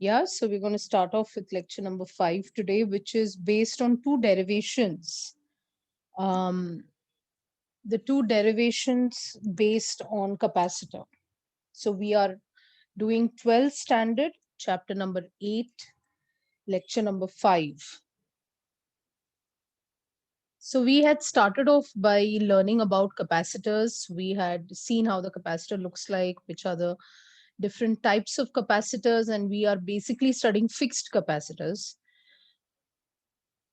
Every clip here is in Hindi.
Yeah, so we're going to start off with lecture number 5 today, which is based on two derivations. The two derivations based on capacitor. So we are doing 12th standard, chapter number 8, lecture number 5. So we had started off by learning about capacitors. We had seen how the capacitor looks like, which are the different types of capacitors, and we are basically studying fixed capacitors.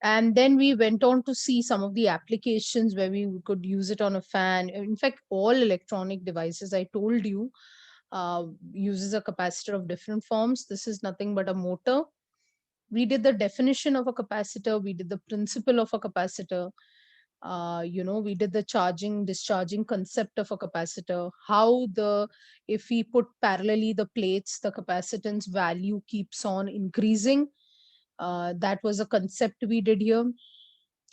And then we went on to see some of the applications where we could use it on a fan. In fact, all electronic devices, I told you, uses a capacitor of different forms. This is nothing but a motor. We did the definition of a capacitor. We did the principle of a capacitor. We did the charging, discharging concept of a capacitor. If we put parallelly the plates, the capacitance value keeps on increasing. That was a concept we did here.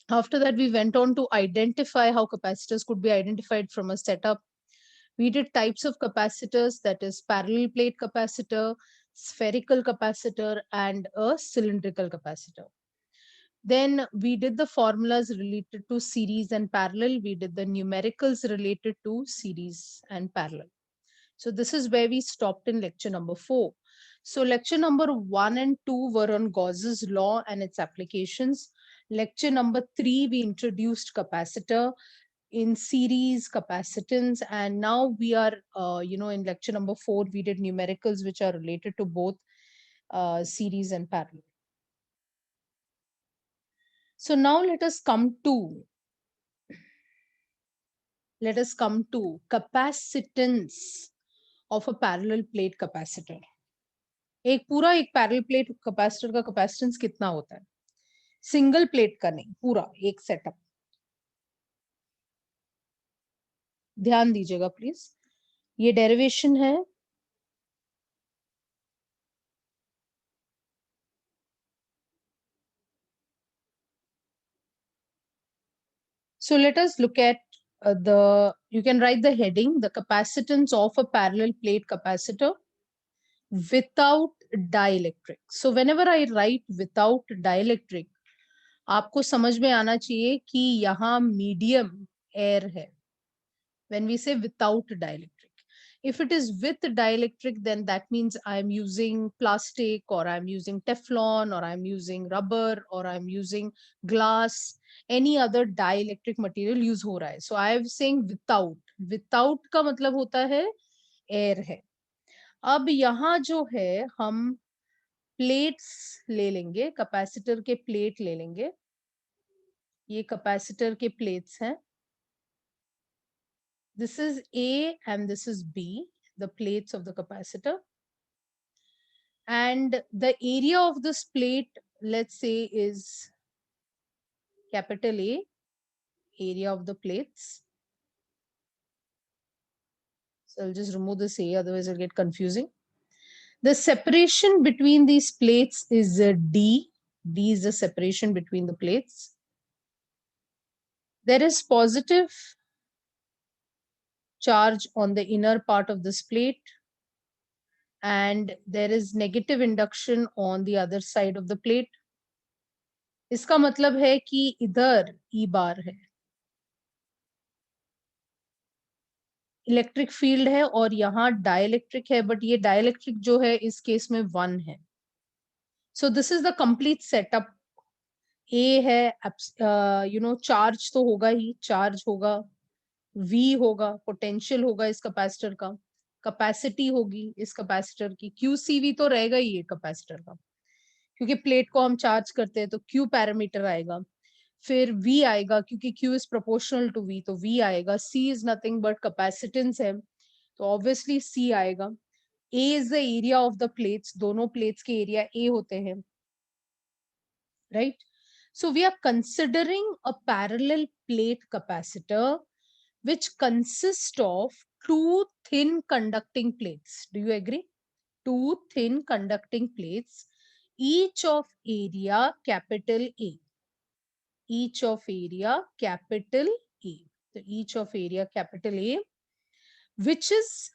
After that, we went on to identify how capacitors could be identified from a setup. We did types of capacitors, that is parallel plate capacitor, spherical capacitor, and a cylindrical capacitor. Then we did the formulas related to series and parallel. We did the numericals related to series and parallel. So this is where we stopped in lecture number 4. So lecture number 1 and 2 were on Gauss's law and its applications. Lecture number 3, we introduced capacitor in series, capacitance, and now we are, in lecture number 4, we did numericals which are related to both series and parallel. So now let us come to capacitance of a parallel plate capacitor. एक पैरेलल प्लेट कैपेसिटर का कैपेसिटेंस कितना होता है? सिंगल प्लेट का नहीं, पूरा एक सेटअप. ध्यान दीजिएगा प्लीज. ये डेरिवेशन है. So let us look at you can write the heading, the capacitance of a parallel plate capacitor without dielectric. So whenever I write without dielectric, आपको समझ में आना चाहिए कि यहाँ मीडियम एयर है. When we say without dielectric, if it is with dielectric, then that means I'm using plastic, or I'm using Teflon, or I'm using rubber, or I'm using glass, any other dielectric material use हो रहा है. So I am saying without का मतलब होता है air है. अब यहाँ जो है हम प्लेट्स ले लेंगे, कैपेसिटर के प्लेट ले लेंगे. ये कैपेसिटर के प्लेट्स हैं. This is A and this is B, the plates of the capacitor. And the area of this plate, let's say, is capital A, area of the plates. So I'll just remove this A, otherwise it'll get confusing. The separation between these plates is D. D is the separation between the plates. There is positive charge on the inner part of this plate, and there is negative induction on the other side of the plate. इसका मतलब है कि इधर ई बार है, इलेक्ट्रिक फील्ड है, और यहाँ डाइलेक्ट्रिक है, बट ये डाइलेक्ट्रिक जो है इस केस में 1 है. So this is the complete setup. ए है, चार्ज तो होगा ही, चार्ज होगा, वी होगा, पोटेंशियल होगा इस कैपेसिटर का, कैपेसिटी होगी इस कैपेसिटर की, क्यूसीवी तो रहेगा ही ये कैपेसिटर का, क्योंकि प्लेट को हम चार्ज करते हैं तो क्यू पैरामीटर आएगा. फिर V आएगा, क्योंकि Q is proportional to V, तो V आएगा. C is nothing but capacitance है, तो ऑब्वियसली C आएगा. A is the area of the plates, दोनों प्लेट्स के एरिया A होते हैं, right. So we are considering a parallel plate capacitor which consists of two thin conducting plates. Do you agree? Two thin conducting plates, each of area capital A. Each of area capital A. So each of area capital A, which is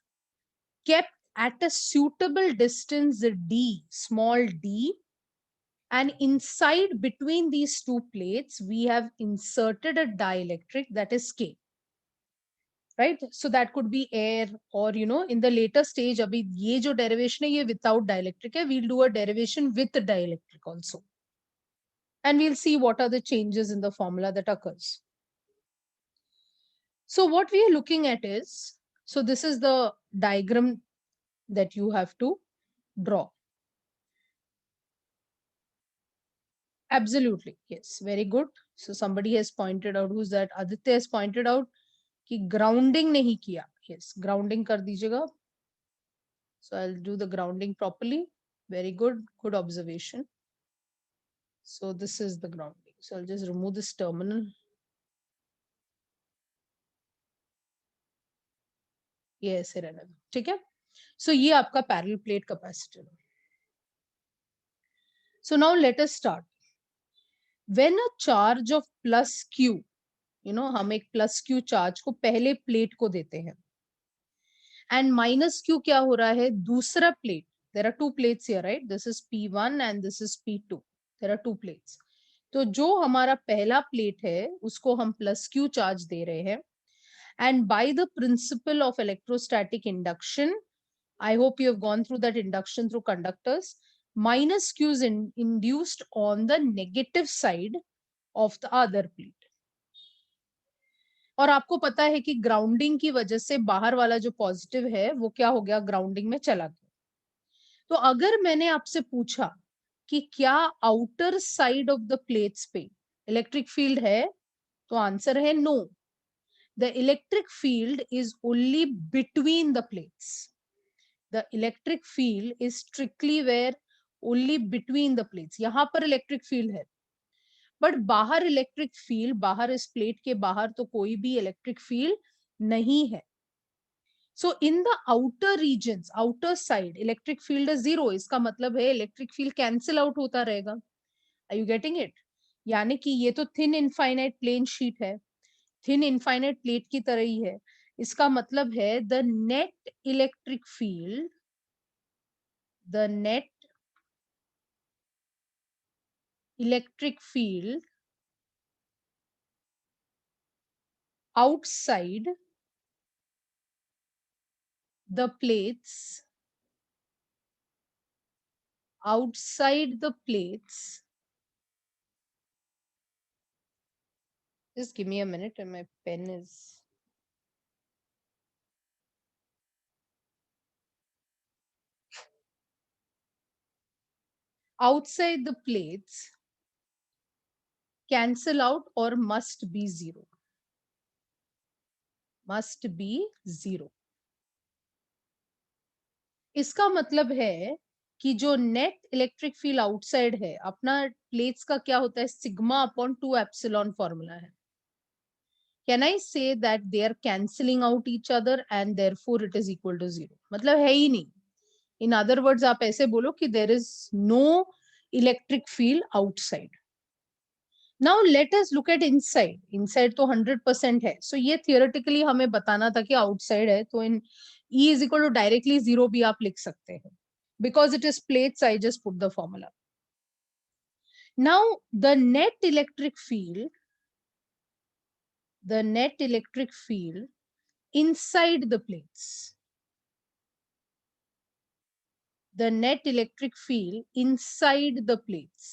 kept at a suitable distance d, small d, and inside between these two plates we have inserted a dielectric, that is K, right? So that could be air, or in the later stage, abhi ye jo derivation hai ye without dielectric hai, we'll do a derivation with the dielectric also, and we'll see what are the changes in the formula that occurs. So what we are looking at is, so this is the diagram that you have to draw. Absolutely, yes, very good. So somebody has pointed out, who's that? Aditya has pointed out कि grounding नहीं किया. Yes, grounding कर दीजिएगा. So I'll do the grounding properly. Very good, good observation. So this is the grounding. So I'll just remove this terminal. ये ऐसे रहना, ठीक है? So ये आपका parallel plate capacitor. So now let us start. When a charge of plus Q, हम एक plus Q charge को पहले plate को देते हैं, and minus Q क्या हो रहा है? दूसरा plate. There are two plates here, right? This is P1 and this is P2. There are two plates. तो जो हमारा पहला प्लेट है उसको हम प्लस क्यू चार्ज दे रहे हैं, and by the principle of electrostatic induction, I hope you have gone through that induction through conductors, minus q is induced on the negative side of the other plate. और आपको पता है कि ग्राउंडिंग की वजह से बाहर वाला जो पॉजिटिव है वो क्या हो गया? ग्राउंडिंग में चला गया. तो अगर मैंने आपसे पूछा कि क्या outer side of the plates पे इलेक्ट्रिक फील्ड है, तो आंसर है no. The electric field is only between the plates. The electric field is strictly where? Only between the plates. यहां पर इलेक्ट्रिक फील्ड है, बट बाहर इलेक्ट्रिक फील्ड, बाहर इस प्लेट के बाहर तो कोई भी इलेक्ट्रिक फील्ड नहीं है. So in the outer regions, outer side, electric field है जीरो. इसका मतलब है इलेक्ट्रिक फील्ड कैंसिल आउट होता रहेगा. Are you getting it? यानी कि ये तो थिन इनफाइनाइट प्लेन शीट है, थिन इनफाइनाइट प्लेट की तरह ही है. इसका मतलब है the net electric field, the net electric field outside the plates, outside the plates, just give me a minute and my pen is, outside the plates cancel out or must be zero, must be zero. इसका मतलब है कि जो नेट इलेक्ट्रिक फील्ड आउटसाइड है अपना प्लेट्स का क्या होता है? सिग्मा अपॉन 2 एप्सिलॉन फॉर्मूला है. Can I say that they are cancelling out each other and therefore it is equal to zero? मतलब है ही नहीं. इन अदर वर्ड्स आप ऐसे बोलो कि there is no electric field outside. Now let us look at inside. Inside तो 100% है. सो ये थियोरेटिकली हमें बताना था कि आउटसाइड है, तो इन E is equal to directly zero भी आप लिख सकते हैं. Because it is plates, I just put the formula. Now the net electric field, the net electric field inside the plates, the net electric field inside the plates,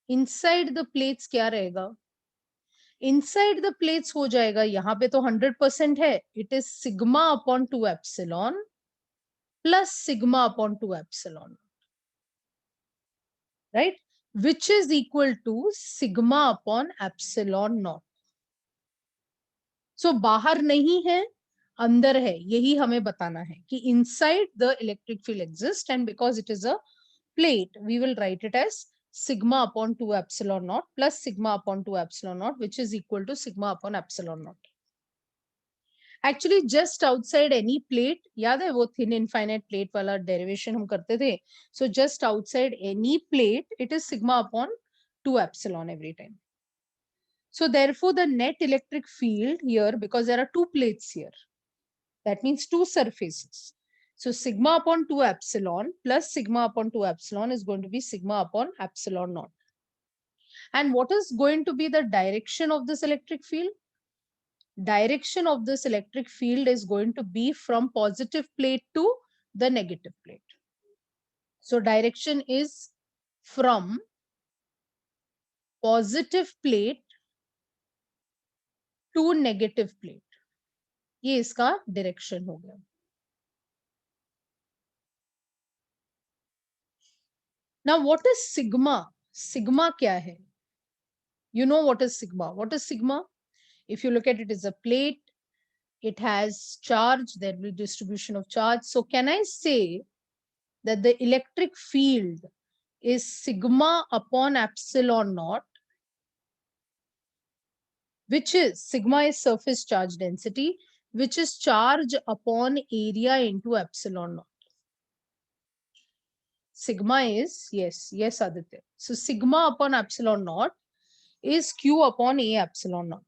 inside the plates क्या रहेगा? inside the plates हो जाएगा, यहाँ पे तो 100% है, it is sigma upon 2 epsilon plus sigma upon 2 epsilon, right? Which is equal to sigma upon epsilon naught. So बाहर नहीं है, अंदर है. यही हमें बताना है कि inside the electric field exists, and because it is a plate, we will write it as sigma upon 2 epsilon naught plus sigma upon 2 epsilon naught, which is equal to sigma upon epsilon naught. Actually just outside any plate, याद है वो thin infinite plate वाला derivation हम करते थे? So just outside any plate, it is sigma upon 2 epsilon every time. So therefore the net electric field here, because there are two plates here, That means two surfaces. So sigma upon 2 epsilon plus sigma upon 2 epsilon is going to be sigma upon epsilon naught. And what is going to be the direction of this electric field? Direction of this electric field is going to be from positive plate to the negative plate. So direction is from positive plate to negative plate. ये इसका डायरेक्शन हो गया. Now what is sigma? Sigma क्या है? You know what is sigma? What is sigma? If you look at it as a plate, it has charge, there will be distribution of charge. So can I say that the electric field is sigma upon epsilon naught, which is sigma is surface charge density, which is charge upon area into epsilon naught. Sigma is, yes, Aditya. So sigma upon epsilon naught is Q upon A epsilon naught.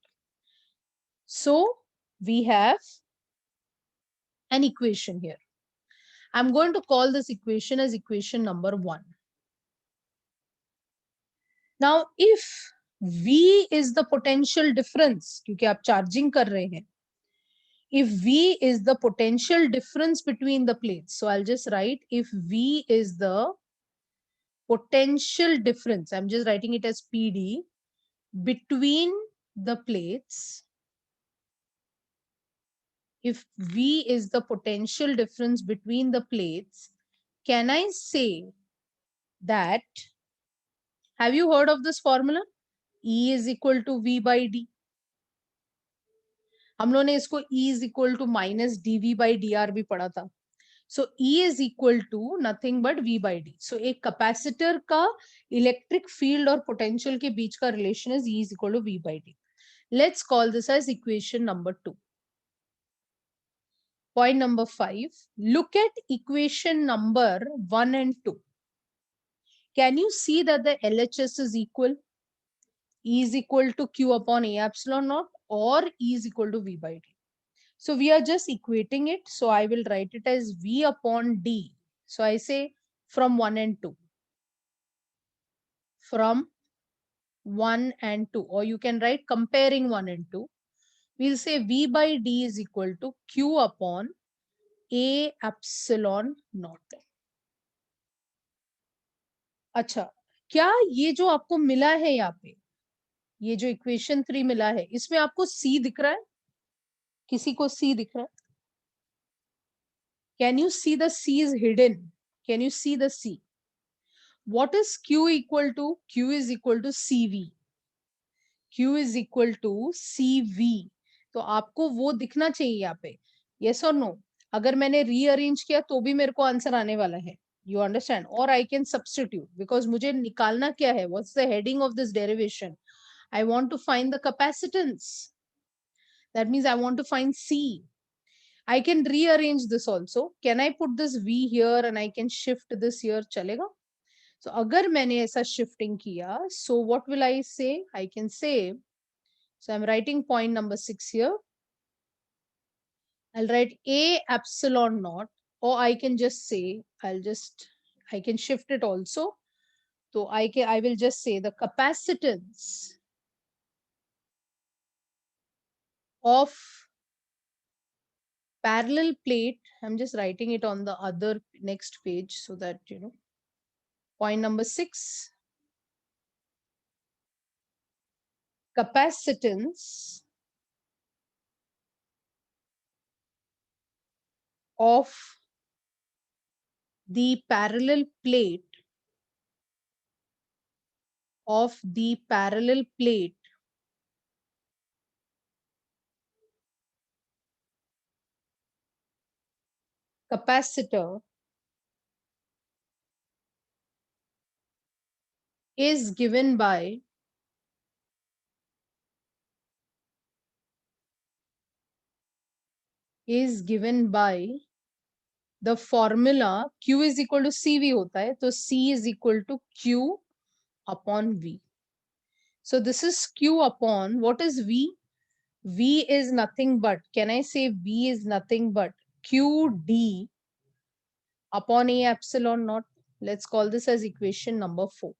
So we have an equation here. I'm going to call this equation as equation number 1. Now, if V is the potential difference, क्योंकि आप charging कर रहे हैं, if V is the potential difference between the plates, so I'll just write if V is the potential difference, I'm just writing it as PD, between the plates, if V is the potential difference between the plates, can I say that, have you heard of this formula? E is equal to V by D. हम लोगों ने इसको E is equal to minus dV by dr भी पढ़ा था. So E is equal to nothing but V by D. So एक कैपेसिटर का इलेक्ट्रिक फील्ड और पोटेंशियल के बीच का relation is E is equal to V by D. Let's call this as equation number 2. Point number 5. Look at equation number 1 and 2. Can you see that the LHS is equal? E is equal to Q upon A epsilon naught or E is equal to V by D. So we are just equating it. So I will write it as V upon D. So I say from 1 and 2. From 1 and 2. Or you can write comparing 1 and 2. We'll say V by D is equal to Q upon A epsilon naught. अच्छा, क्या ये जो आपको मिला है यहाँ पे, ये जो इक्वेशन 3 मिला है, इसमें आपको C दिख रहा है? किसी को C दिख रहा है? Can you see the C is hidden? Can you see the C? What is Q equal to? Q is equal to CV. Q is equal to CV. तो आपको वो दिखना चाहिए यहाँ पे. Yes or no? अगर मैंने रीअरेंज किया तो भी मेरे को आंसर आने वाला है. You understand? Or I can substitute because मुझे निकालना क्या है? What's the heading of this derivation? I want to find the capacitance. That means I want to find C. I can rearrange this also. Can I put this V here and I can shift this here? चलेगा? So अगर मैंने ऐसा shifting किया, so what will I say? I can say, so I'm writing point number 6 here. I'll write A epsilon naught, or I can just say, I can shift it also. So I will just say the capacitance of parallel plate. I'm just writing it on the other next page so that, you know, point number 6, capacitance of the parallel plate capacitor is given by the formula Q is equal to CV होता है, तो C is equal to Q upon V. So this is Q upon, what is V? V is nothing but, can I say V is nothing but QD upon A epsilon naught? Let's call this as equation number 4.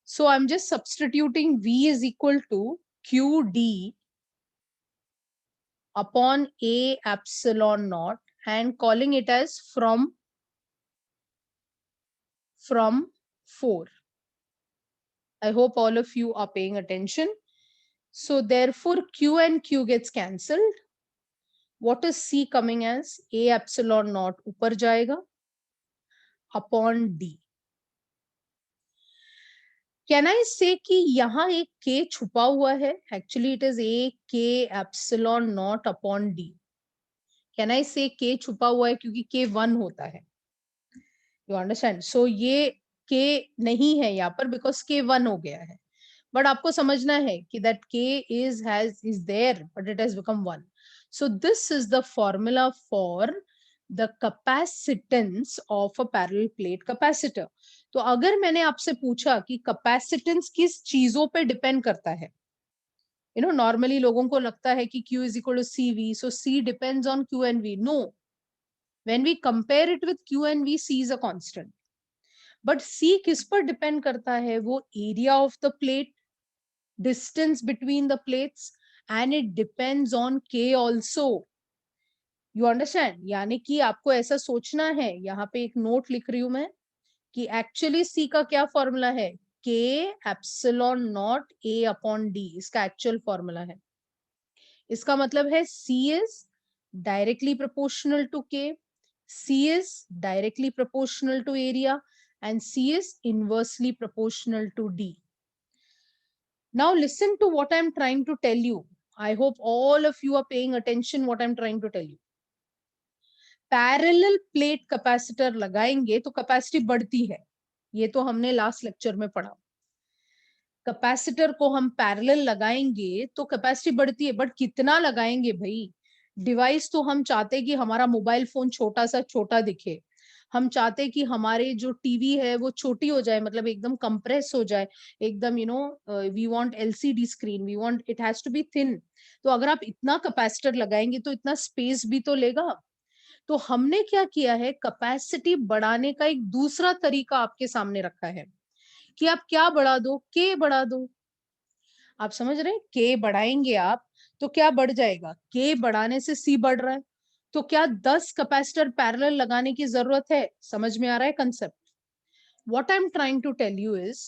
So I'm just substituting V is equal to QD upon A epsilon naught and calling it as from 4. I hope all of you are paying attention. So therefore Q and Q gets cancelled. What is C coming as? A epsilon naught ऊपर जाएगा upon D. Can I say कि यहाँ एक K छुपा हुआ है? Actually it is A K epsilon naught upon D. Can I say K छुपा हुआ है क्योंकि K 1 होता है. You understand? So ये K नहीं है यहाँ पर because K 1 हो गया है. But आपको समझना है कि that K is there, but it has become 1. So this is the formula for the capacitance of a parallel plate capacitor. तो अगर मैंने आपसे पूछा कि capacitance किस चीजों पे डिपेंड करता है, normally लोगों को लगता है कि Q is equal to CV, so C depends on Q and V. No, when we compare it with Q and V, C is a constant. But C किस पर डिपेंड करता है? वो area of the plate, distance between the plates, and it depends on K also. You understand? यानी कि आपको ऐसा सोचना है, यहाँ पे एक नोट लिख रही हूं मैं कि एक्चुअली C का क्या फॉर्मूला है? K epsilon not A upon D, इसका एक्चुअल फॉर्मूला है. इसका मतलब है C is directly proportional to K, C is directly proportional to area, and C is inversely proportional to D. Now listen to what I'm trying to tell you. I hope all of you are paying attention what I'm trying to tell you. Parallel plate capacitor लगाएंगे तो कैपेसिटी बढ़ती है, ये तो हमने लास्ट लेक्चर में पढ़ा. कैपेसिटर को हम पैरेलल लगाएंगे तो कैपेसिटी बढ़ती है, बट कितना लगाएंगे भाई? डिवाइस तो हम चाहते कि हमारा मोबाइल फोन छोटा सा छोटा दिखे, हम चाहते कि हमारे जो टीवी है वो छोटी हो जाए, मतलब एकदम कंप्रेस हो जाए, एकदम we want LCD screen, we want it has to be thin. तो अगर आप इतना कैपेसिटर लगाएंगे तो इतना स्पेस भी तो लेगा. तो हमने क्या किया है, कैपेसिटी बढ़ाने का एक दूसरा तरीका आपके सामने रखा है कि आप क्या बढ़ा दो, के बढ़ा दो. आप समझ रहे हैं? के बढ़ाएंगे आप तो क्या बढ़ जाएगा? के बढ़ाने से सी बढ़ रहा है, तो क्या 10 कैपेसिटर पैरेलल लगाने की जरूरत है? समझ में आ रहा है concept? What I am trying to tell you is,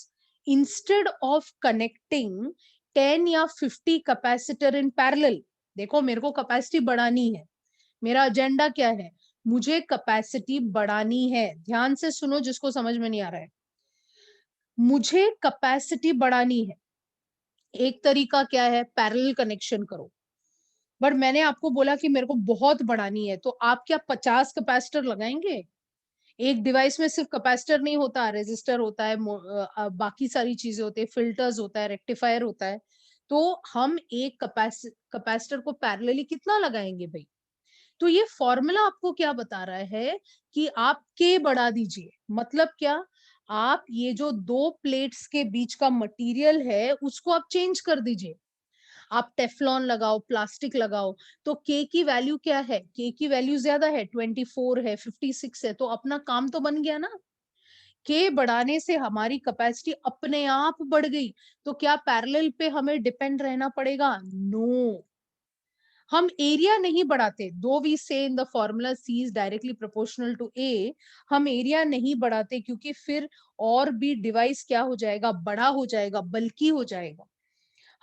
instead of connecting 10 या 50 कैपेसिटर इन पैरेलल, देखो मेरे को कैपेसिटी बढ़ानी है, मेरा एजेंडा क्या है? मुझे कैपेसिटी बढ़ानी है. ध्यान से सुनो जिसको समझ में नहीं आ रहा है, मुझे कैपेसिटी बढ़ानी है. एक तरीका क्या है? पैरेलल कनेक्शन करो. बट मैंने आपको बोला कि मेरे को बहुत बढ़ानी है, तो आप क्या 50 कैपेसिटर लगाएंगे? एक डिवाइस में सिर्फ कैपेसिटर नहीं होता, रेजिस्टर होता है, बाकी सारी चीजें होती है, फिल्टर्स होता है, रेक्टिफायर होता है. तो हम एक कैपेसिटर को पैरेलली कितना लगाएंगे भाई? तो ये फॉर्मूला आपको क्या बता रहा है कि आप के बढ़ा दीजिए. मतलब क्या? आप ये जो दो प्लेट्स के बीच का मटेरियल है उसको आप चेंज कर दीजिए. आप टेफ्लॉन लगाओ, प्लास्टिक लगाओ. तो के की वैल्यू क्या है? के की वैल्यू ज्यादा है, 24 है, 56 है, तो अपना काम तो बन गया ना. के बढ़ाने से हमारी कैपेसिटी अपने आप बढ़ गई. तो क्या पैरेलल पे हमें डिपेंड रहना पड़ेगा? नो. हम एरिया नहीं बढ़ाते, दो वी से in the formula C is directly proportional to A, हम एरिया नहीं बढ़ाते क्योंकि फिर और भी डिवाइस क्या हो जाएगा? बड़ा हो जाएगा, बल्कि हो जाएगा.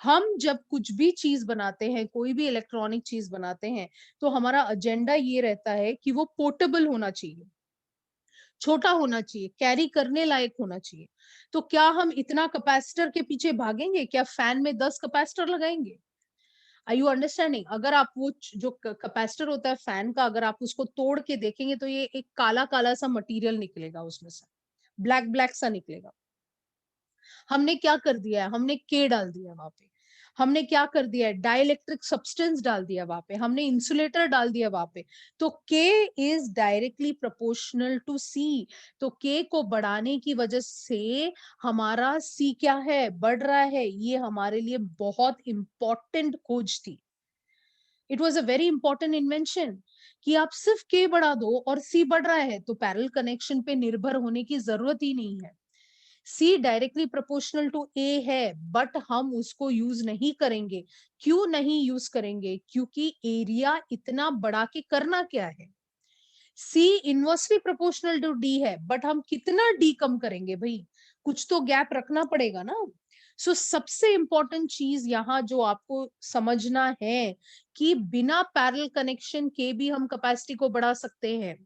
हम जब कुछ भी चीज बनाते हैं, कोई भी इलेक्ट्रॉनिक चीज बनाते हैं, तो हमारा एजेंडा ये रहता है कि वो पोर्टेबल होना चाहिए, छोटा होना चाहिए, कैरी करने लायक होना चाहिए. तो क्या हम इतना कैपेसिटर के पीछे भागेंगे? क्या फैन में 10 कैपेसिटर लगाएंगे? Are you understanding? अगर आप वो जो कैपेसिटर होता है फैन का, अगर आप उसको तोड़ के देखेंगे तो ये एक काला काला सा मटेरियल निकलेगा उसमें से, ब्लैक ब्लैक सा निकलेगा. हमने क्या कर दिया है? हमने के डाल दिया वहां पे. हमने क्या कर दिया है, डाइलेक्ट्रिक सब्सटेंस डाल दिया वहां पे, हमने इंसुलेटर डाल दिया वहां पे, तो K is directly proportional to C। तो K को बढ़ाने की वजह से हमारा C क्या है, बढ़ रहा है। ये हमारे लिए बहुत इंपॉर्टेंट खोज थी। It was a very important invention कि आप सिर्फ K बढ़ा दो और C बढ़ रहा है, तो पैरेलल कनेक्शन पे निर्भर होने की जरूरत ही नहीं है। सी डायरेक्टली प्रोपोर्शनल टू ए है, बट हम उसको यूज नहीं करेंगे। क्यों नहीं यूज करेंगे? क्योंकि एरिया इतना बढ़ा के करना क्या है। सी इनवर्सली प्रोपोर्शनल टू डी है, बट हम कितना डी कम करेंगे भाई, कुछ तो गैप रखना पड़ेगा ना। सबसे इंपॉर्टेंट चीज यहाँ जो आपको समझना है कि बिना पैरेलल कनेक्शन के भी हम कैपेसिटी को बढ़ा सकते हैं।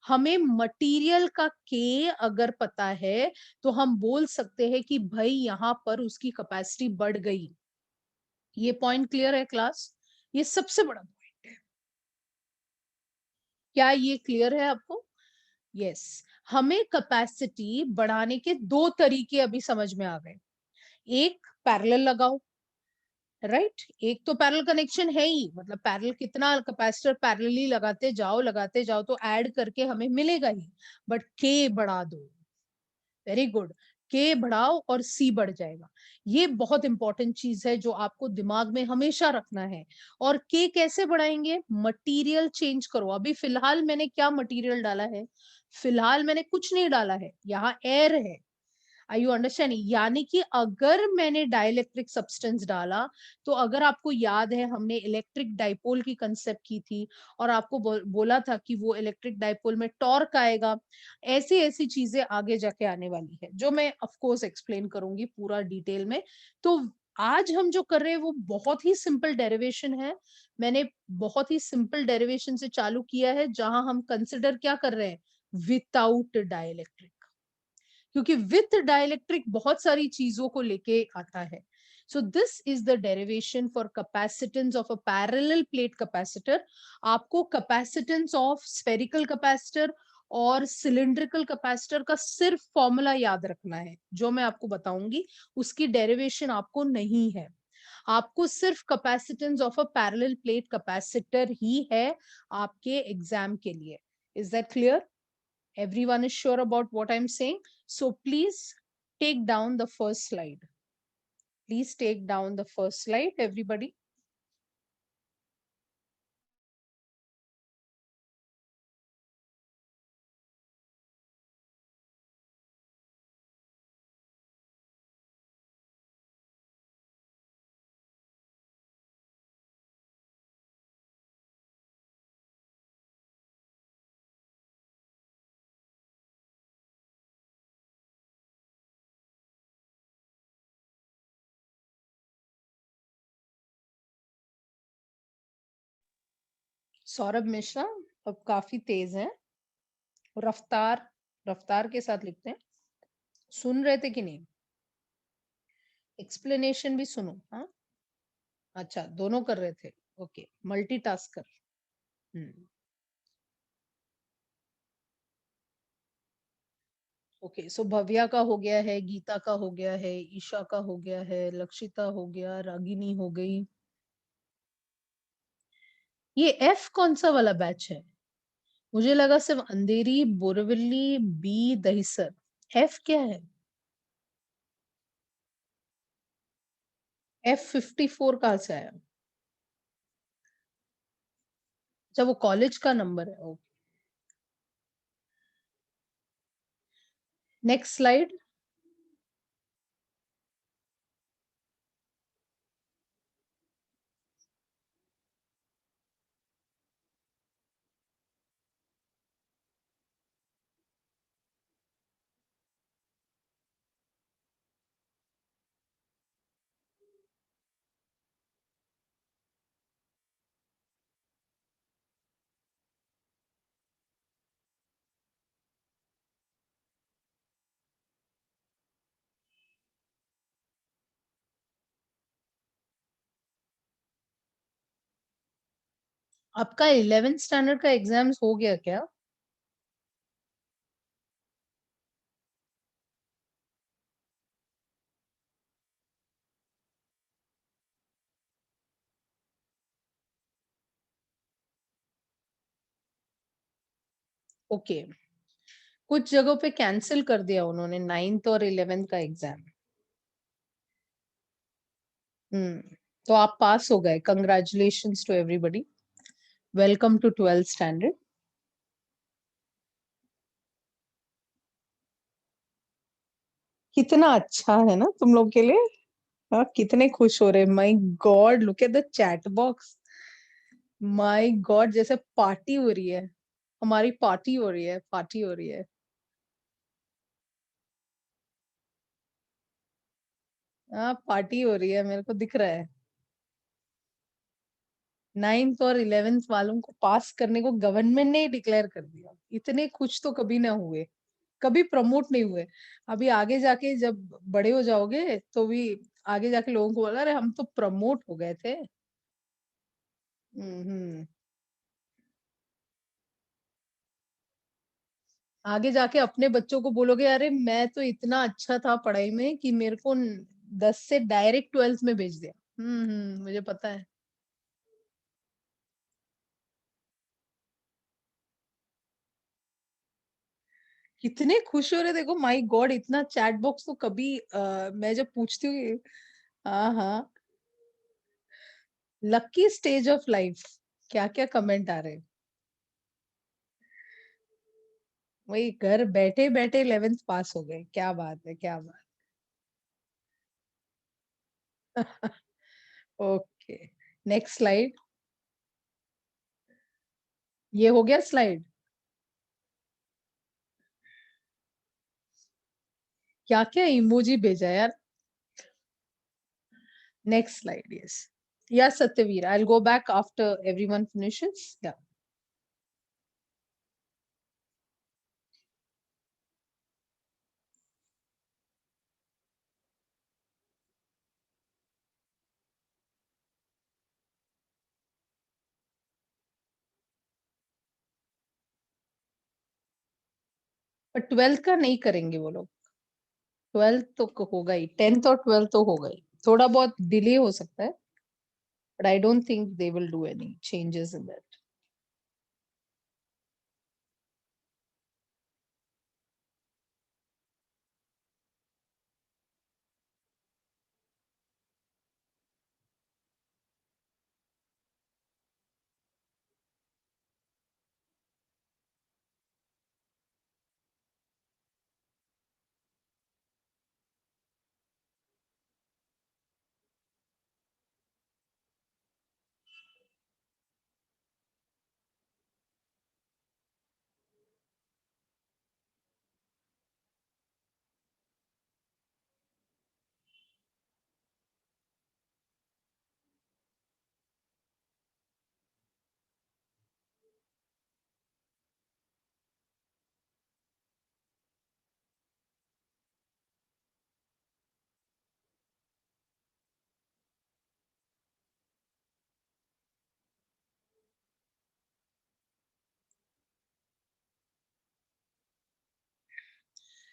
हमें मटेरियल का के अगर पता है तो हम बोल सकते हैं कि भाई यहाँ पर उसकी कैपेसिटी बढ़ गई। ये पॉइंट क्लियर है क्लास? ये सबसे बड़ा पॉइंट है। क्या ये क्लियर है आपको? यस। हमें कैपेसिटी बढ़ाने के दो तरीके अभी समझ में आ गए। एक, पैरेलल लगाओ, राइट। एक तो पैरेलल कनेक्शन है ही, मतलब पैरेलल कितना कैपेसिटर पैरेलली लगाते जाओ तो ऐड करके हमें मिलेगा ही। बट के बढ़ा दो, वेरी गुड, के बढ़ाओ और सी बढ़ जाएगा। ये बहुत इंपॉर्टेंट चीज है जो आपको दिमाग में हमेशा रखना है। और के कैसे बढ़ाएंगे? मटेरियल चेंज करो। अभी फिलहाल मैंने क्या मटेरियल डाला है? फिलहाल मैंने कुछ नहीं डाला है, यहाँ एयर है। आई यू अंडरस्टैंडिंग? यानी कि अगर मैंने डाइलेक्ट्रिक सब्सटेंस डाला, तो अगर आपको याद है हमने इलेक्ट्रिक डाइपोल की कंसेप्ट की थी और आपको बोला था कि वो इलेक्ट्रिक डाइपोल में टॉर्क आएगा। ऐसी ऐसी चीजें आगे जाके आने वाली है जो मैं ऑफ कोर्स एक्सप्लेन करूंगी पूरा डिटेल में। तो आज हम जो कर रहे हैं वो बहुत ही सिंपल डेरिवेशन है। मैंने बहुत ही सिंपल डेरिवेशन से चालू किया है जहां हम कंसिडर क्या कर रहे हैं, विदाउट डाइलेक्ट्रिक। क्योंकि विथ डाइलेक्ट्रिक बहुत सारी चीजों को लेके आता है। So this is the derivation for capacitance of a parallel plate capacitor. आपको कैपेसिटेंस ऑफ स्फेरिकल कैपेसिटर और सिलिंड्रिकल कैपेसिटर का सिर्फ फॉर्मूला याद रखना है, जो मैं आपको बताऊंगी। उसकी डेरिवेशन आपको नहीं है। आपको सिर्फ capacitance of a parallel plate capacitor ही है आपके एग्जाम के लिए। Is that clear? Everyone is sure about what I'm saying. So please take down the first slide. Please take down the first slide, everybody. Saurabh Mishra अब काफी तेज है, रफ्तार रफ्तार के साथ लिखते हैं। सुन रहे थे कि नहीं? एक्सप्लेनेशन भी सुनो, हाँ। अच्छा, दोनों कर रहे थे। Okay, multitasker. Hmm. Okay, so Bhavya का हो गया है, गीता का हो गया है, ईशा का हो गया है, लक्षिता हो गया, रागिनी हो गई। ये एफ कौन सा वाला बैच है? मुझे लगा सिर्फ अंधेरी, बोरवली, बी, दहिसर। एफ क्या है? F54 कहाँ से आया? अच्छा, वो कॉलेज का नंबर है। Okay, next slide. आपका 11th स्टैंडर्ड का एग्जाम्स हो गया क्या? ओके, कुछ जगहों पे कैंसल कर दिया उन्होंने 9th और 11th का एग्ज़ाम। हुँ, तो आप पास हो गए, congratulations to everybody, welcome to 12th standard. कितना अच्छा है ना तुम लोग के लिए? हाँ, कितने खुश हो रहे हैं, my God look at the chat box, my God जैसे पार्टी हो रही है, हमारी पार्टी हो रही है, पार्टी हो रही है। हाँ, पार्टी हो रही है, मेरे को दिख रहा है। 9th और 11th वालों को पास करने को गवर्नमेंट ने ही डिक्लेयर कर दिया। इतने खुश तो कभी ना हुए, कभी प्रमोट नहीं हुए। अभी आगे जाके जब बड़े हो जाओगे, तो भी आगे जाके लोगों को बोला, "अरे! हम तो प्रमोट हो गए थे।" हुँ, हुँ। आगे जाके अपने बच्चों को बोलोगे, "अरे! मैं तो इतना अच्छा था पढ़ाई में कि मेरे को 10 से डायरेक्ट 12th में भेज दिया।" हुँ, हुँ, मुझे पता है। कितने खुश हो रहे देखो, माय गॉड इतना चैट बॉक्स तो कभी मैं जब पूछती हूँ हाँ, हाँ। लकी स्टेज ऑफ लाइफ, क्या-क्या कमेंट आ रहे हैं। वही घर बैठे-बैठे 11th पास हो गए। क्या बात है, क्या बात। Okay, next slide. ये हो गया स्लाइड? क्या-क्या इमोजी भेजा यार। Next slide, yes. या Satyavir, I will go back after everyone finishes. या पर 12th का नहीं करेंगे वो लोग। 12th तो होगा ही, 10th और 12th तो होगा ही। थोड़ा बहुत डिले हो सकता है, but I don't think they will do any changes in that.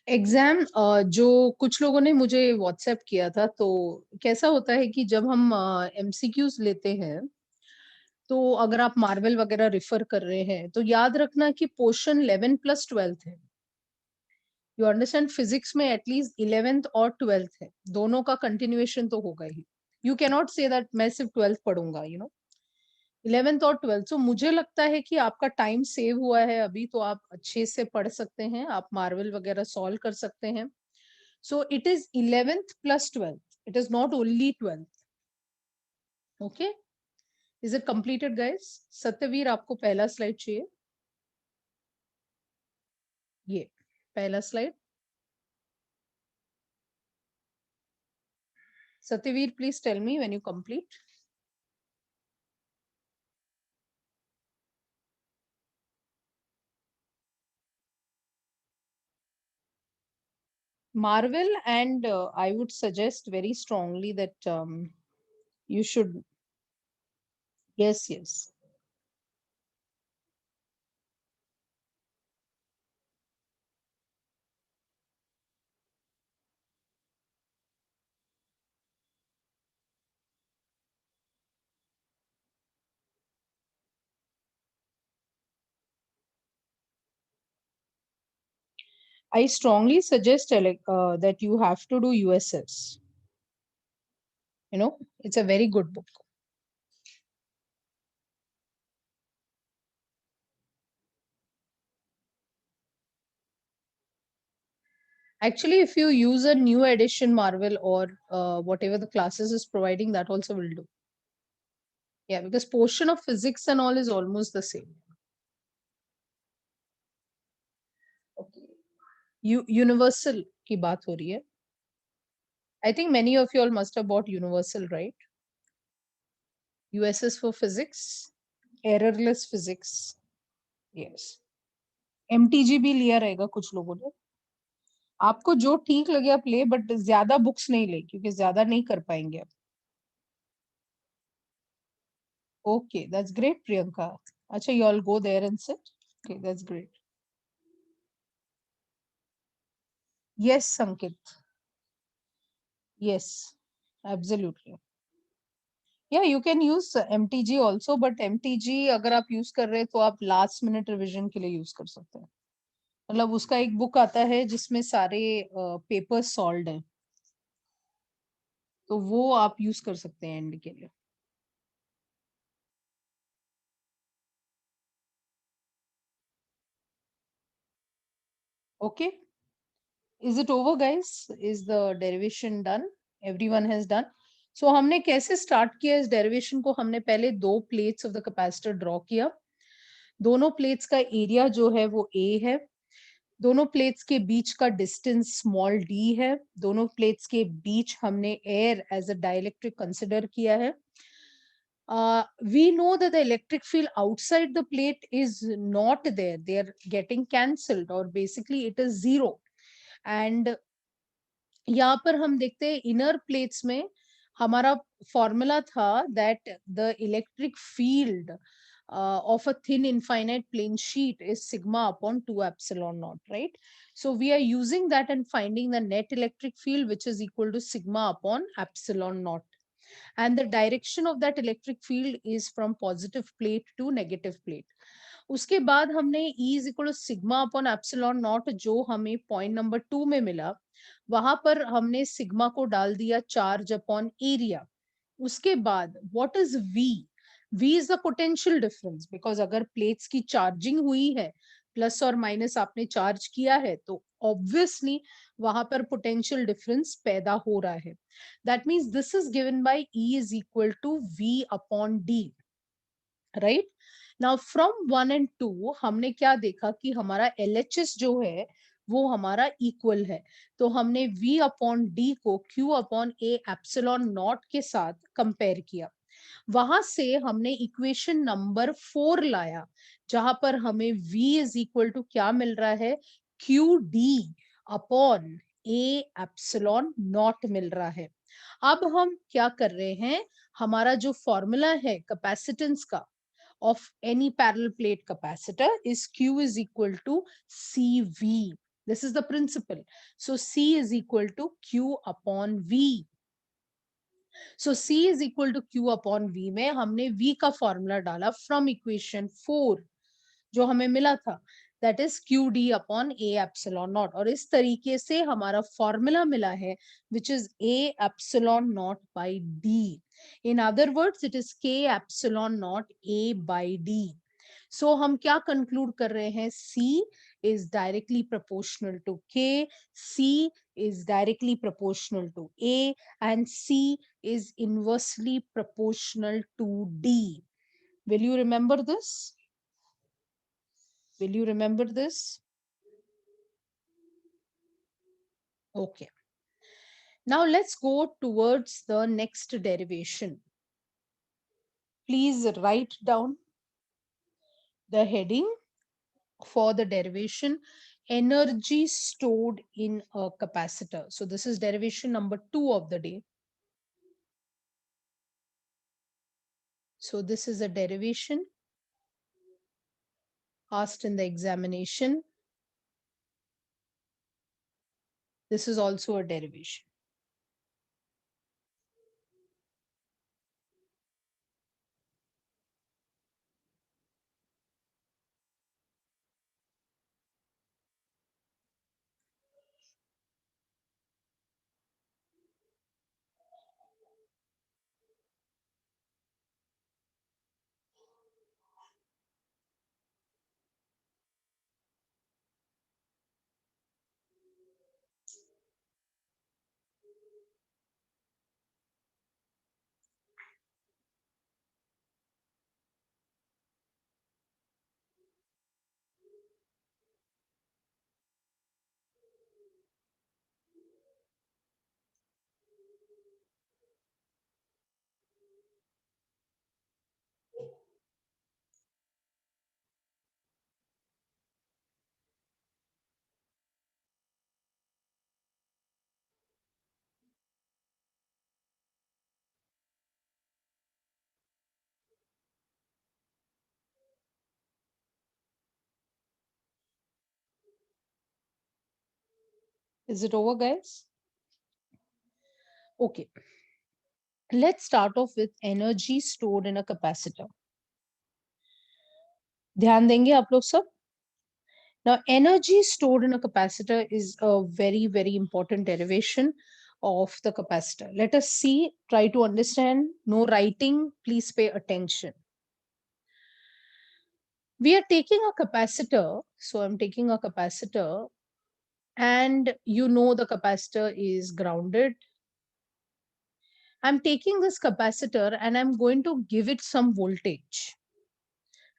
Exam जो कुछ लोगों ने मुझे व्हाट्सएप किया था, तो कैसा होता है कि जब हम एमसीक्यूज़ लेते हैं, तो अगर आप मार्वल वगैरह रेफर कर रहे हैं, तो याद रखना कि पोर्शन 11 प्लस 12th है। यू अंडरस्टैंड फिजिक्स में एटलीस्ट 11th और 12th है, दोनों का कंटिन्यूएशन तो होगा ही। You can not say that मैं सिर्फ 12th पढ़ूंगा, 11th और 12th। सो मुझे लगता है कि आपका टाइम सेव हुआ है अभी, तो आप अच्छे से पढ़ सकते हैं, आप मार्वल वगैरह सॉल्व कर सकते हैं। So it is 11th plus 12th, it is not only 12th। Okay, is it completed guys? Satyaveer, आपको पहला स्लाइड चाहिए? ये पहला slide. Satyaveer, please tell me when you complete. Marvel, and I would suggest very strongly that you should. Yes, yes. I strongly suggest that you have to do USS. It's a very good book. Actually, if you use a new edition Marvel or whatever the classes is providing, that also will do. Yeah, because portion of physics and all is almost the same. Okay. Universal की बात हो रही है. I think many of you all must have bought Universal, right? USS for physics, errorless physics. Yes. MTG भी लिया रहेगा कुछ लोगों ने. आपको जो ठीक लगे आप ले, बट ज्यादा बुक्स नहीं ले क्योंकि ज्यादा नहीं कर पाएंगे आप. Okay, that's great, Priyanka. अच्छा, you all go there and sit. Okay, that's great. Yes, Sankit. Yes, absolutely. Yeah, you can use MTG also, but MTG अगर आप यूज कर रहे हैं तो आप लास्ट मिनट रिवीजन के लिए यूज कर सकते हैं. मतलब उसका एक बुक आता है जिसमें सारे पेपर्स सॉल्व्ड हैं, तो वो आप यूज कर सकते हैं एंड के लिए. Okay, is it over, guys? Is the derivation done? Everyone has done. So हमने कैसे स्टार्ट किया इस डेरिवेशन को? हमने पहले दो plates of the capacitor draw किया. दोनों प्लेट्स का एरिया जो है वो A है. दोनों प्लेट्स के बीच का डिस्टेंस स्मॉल d है. दोनों प्लेट्स के बीच हमने air as a dielectric consider किया है. We know that the electric field outside the plate is not there. They are getting cancelled, or basically it is zero. And यहाँ पर हम देखते हैं इनर प्लेट्स में हमारा फॉर्मूला था that the electric field of a thin infinite plane sheet is sigma upon 2 epsilon naught, right? So we are using that and finding the net electric field, which is equal to sigma upon epsilon naught. And the direction of that electric field is from positive plate to negative plate. उसके बाद हमने E is equal to sigma upon epsilon naught जो हमें पॉइंट नंबर 2 में मिला, वहां पर हमने सिग्मा को डाल दिया चार्ज अपॉन एरिया. उसके बाद what is V? V is the potential difference, because अगर प्लेट्स की चार्जिंग हुई है, प्लस और माइनस आपने चार्ज किया है, तो ऑब्वियसली वहां पर पोटेंशियल डिफरेंस पैदा हो रहा है. That means this is given by E is equal to V upon D, right? Now from 1 and 2 हमने क्या देखा कि हमारा LHS जो है वो हमारा इक्वल है. तो हमने V अपॉन D को Q upon A epsilon not के साथ कंपेयर किया. वहां से हमने इक्वेशन नंबर 4 लाया, जहां पर हमें V इज इक्वल टू क्या मिल रहा है? QD upon A epsilon naught मिल रहा है. अब हम क्या कर रहे हैं? हमारा जो फॉर्मूला है कैपेसिटेंस का of any parallel plate capacitor is Q is equal to CV. This is the principle. So C is equal to Q upon V. So C is equal to Q upon V में हमने V का फॉर्मूला डाला फ्रॉम इक्वेशन 4 जो हमें मिला था, that is Q D upon A epsilon naught. और इस तरीके से हमारा फॉर्मूला मिला है which is A epsilon naught by D. In other words it is K epsilon naught A by D. So हम क्या कंक्लूड कर रहे हैं? C is directly proportional to K, C is directly proportional to A, and C is inversely proportional to D. Will you remember this? Will you remember this? Okay. Now let's go towards the next derivation. Please write down the heading for the derivation, energy stored in a capacitor. So this is derivation number 2 of the day. So this is a derivation asked in the examination. This is also a derivation. Is it over, guys? Okay. Let's start off with energy stored in a capacitor. ध्यान देंगे आप लोग सब? Now, energy stored in a capacitor is a very, very important derivation of the capacitor. Let us see, try to understand. No writing, please pay attention. We are taking a capacitor. So I'm taking a capacitor, and you know the capacitor is grounded. I'm taking this capacitor and I'm going to give it some voltage.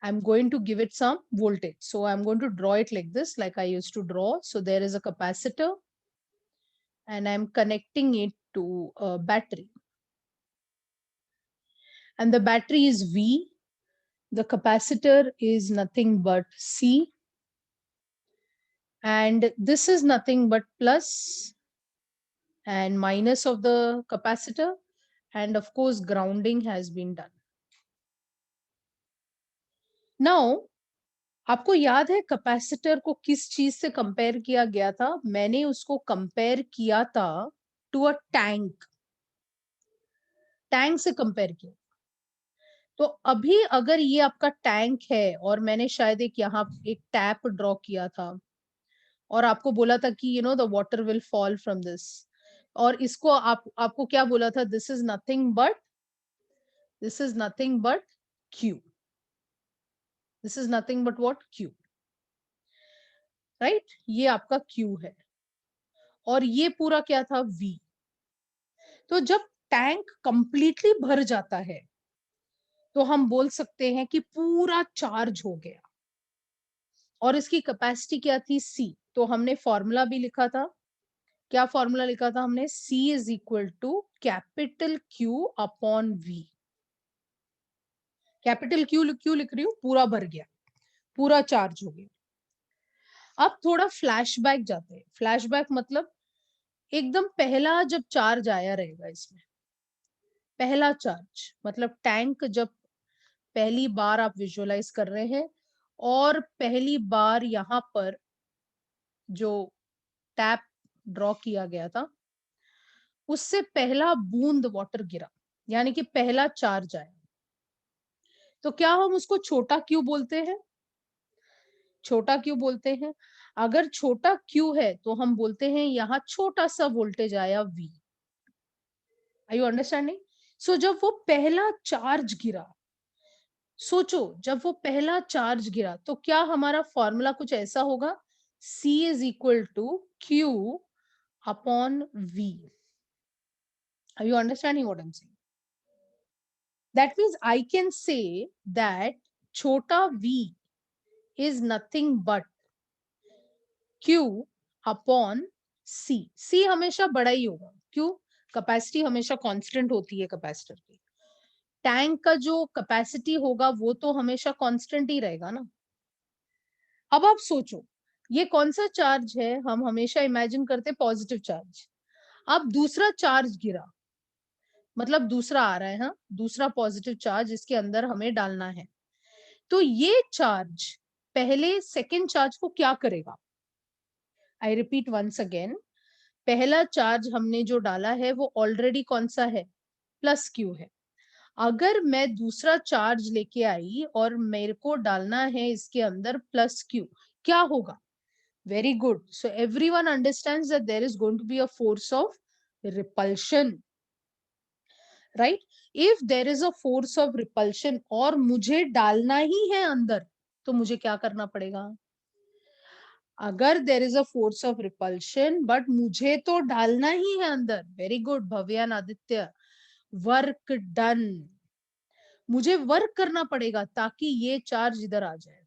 I'm going to give it some voltage. So I'm going to draw it like this, like I used to draw. So there is a capacitor and I'm connecting it to a battery. And the battery is V. The capacitor is nothing but C. And this is nothing but plus and minus of the capacitor. And of course, grounding has been done. Now, आपको याद है कैपेसिटर को किस चीज से कंपेयर किया गया था? मैंने उसको कंपेयर किया था टू अ टैंक। टैंक से कंपेयर किया। तो अभी अगर ये आपका टैंक है और मैंने शायद एक यहाँ एक टैप ड्रॉ किया था और आपको बोला था कि the water will fall from this, और इसको आपको क्या बोला था? This is nothing but Q. This is nothing but what? Q, right? ये आपका क्यू है और ये पूरा क्या था? वी। तो जब टैंक कंप्लीटली भर जाता है तो हम बोल सकते हैं कि पूरा चार्ज हो गया, और इसकी कैपेसिटी क्या थी? सी। तो हमने फॉर्मूला भी लिखा था। क्या फॉर्मूला लिखा था हमने? C is equal to capital Q upon V। Capital Q लिख रही हूँ, पूरा भर गया, पूरा चार्ज हो गया। अब थोड़ा फ्लैशबैक जाते हैं। फ्लैशबैक मतलब एकदम पहला जब चार्ज आया रहेगा इसमें, पहला चार्ज मतलब टैंक जब पहली बार आप विजुअलाइज कर रहे हैं और पहली बार यहाँ पर जो टैप ड्रॉ किया गया था उससे पहला बूंद वाटर गिरा, यानी कि पहला चार्ज आया, तो क्या हम उसको छोटा क्यू बोलते हैं? छोटा क्यू बोलते हैं। अगर छोटा क्यू है तो हम बोलते हैं यहाँ छोटा सा वोल्टेज आया V। Are you understanding? So जब वो पहला चार्ज गिरा, सोचो जब वो पहला चार्ज गिरा तो क्या हमारा फॉर्मूला कुछ ऐसा होगा? C is equal to Q upon V। Are you understanding what I am saying? That means I can say that छोटा v is nothing but q upon c। c हमेशा बड़ा ही होगा, क्यों? कैपेसिटी हमेशा कांस्टेंट होती है कैपेसिटर की। टैंक का जो कैपेसिटी होगा वो तो हमेशा कांस्टेंट ही रहेगा ना। अब आप सोचो ये कौन सा चार्ज है? हम हमेशा इमेजिन करते पॉजिटिव चार्ज। अब दूसरा चार्ज गिरा, मतलब दूसरा आ रहा है, हाँ, दूसरा पॉजिटिव चार्ज इसके अंदर हमें डालना है। तो ये चार्ज पहले सेकेंड चार्ज को क्या करेगा? आई रिपीट वंस अगेन, पहला चार्ज हमने जो डाला है वो ऑलरेडी कौन सा है? प्लस क्यू है। अगर मैं दूसरा चार्ज लेके आई और मेरे को डालना है इसके अंदर प्लस क्यू, क्या होगा? Very good. So everyone understands that there is going to be a force of repulsion, right? If there is a force of repulsion और मुझे डालना ही है अंदर, तो मुझे क्या करना पड़ेगा? अगर there is a force of repulsion but मुझे तो डालना ही है अंदर, वेरी गुड भव्यान आदित्य, वर्क डन। मुझे वर्क करना पड़ेगा ताकि ये चार्ज इधर आ जाए।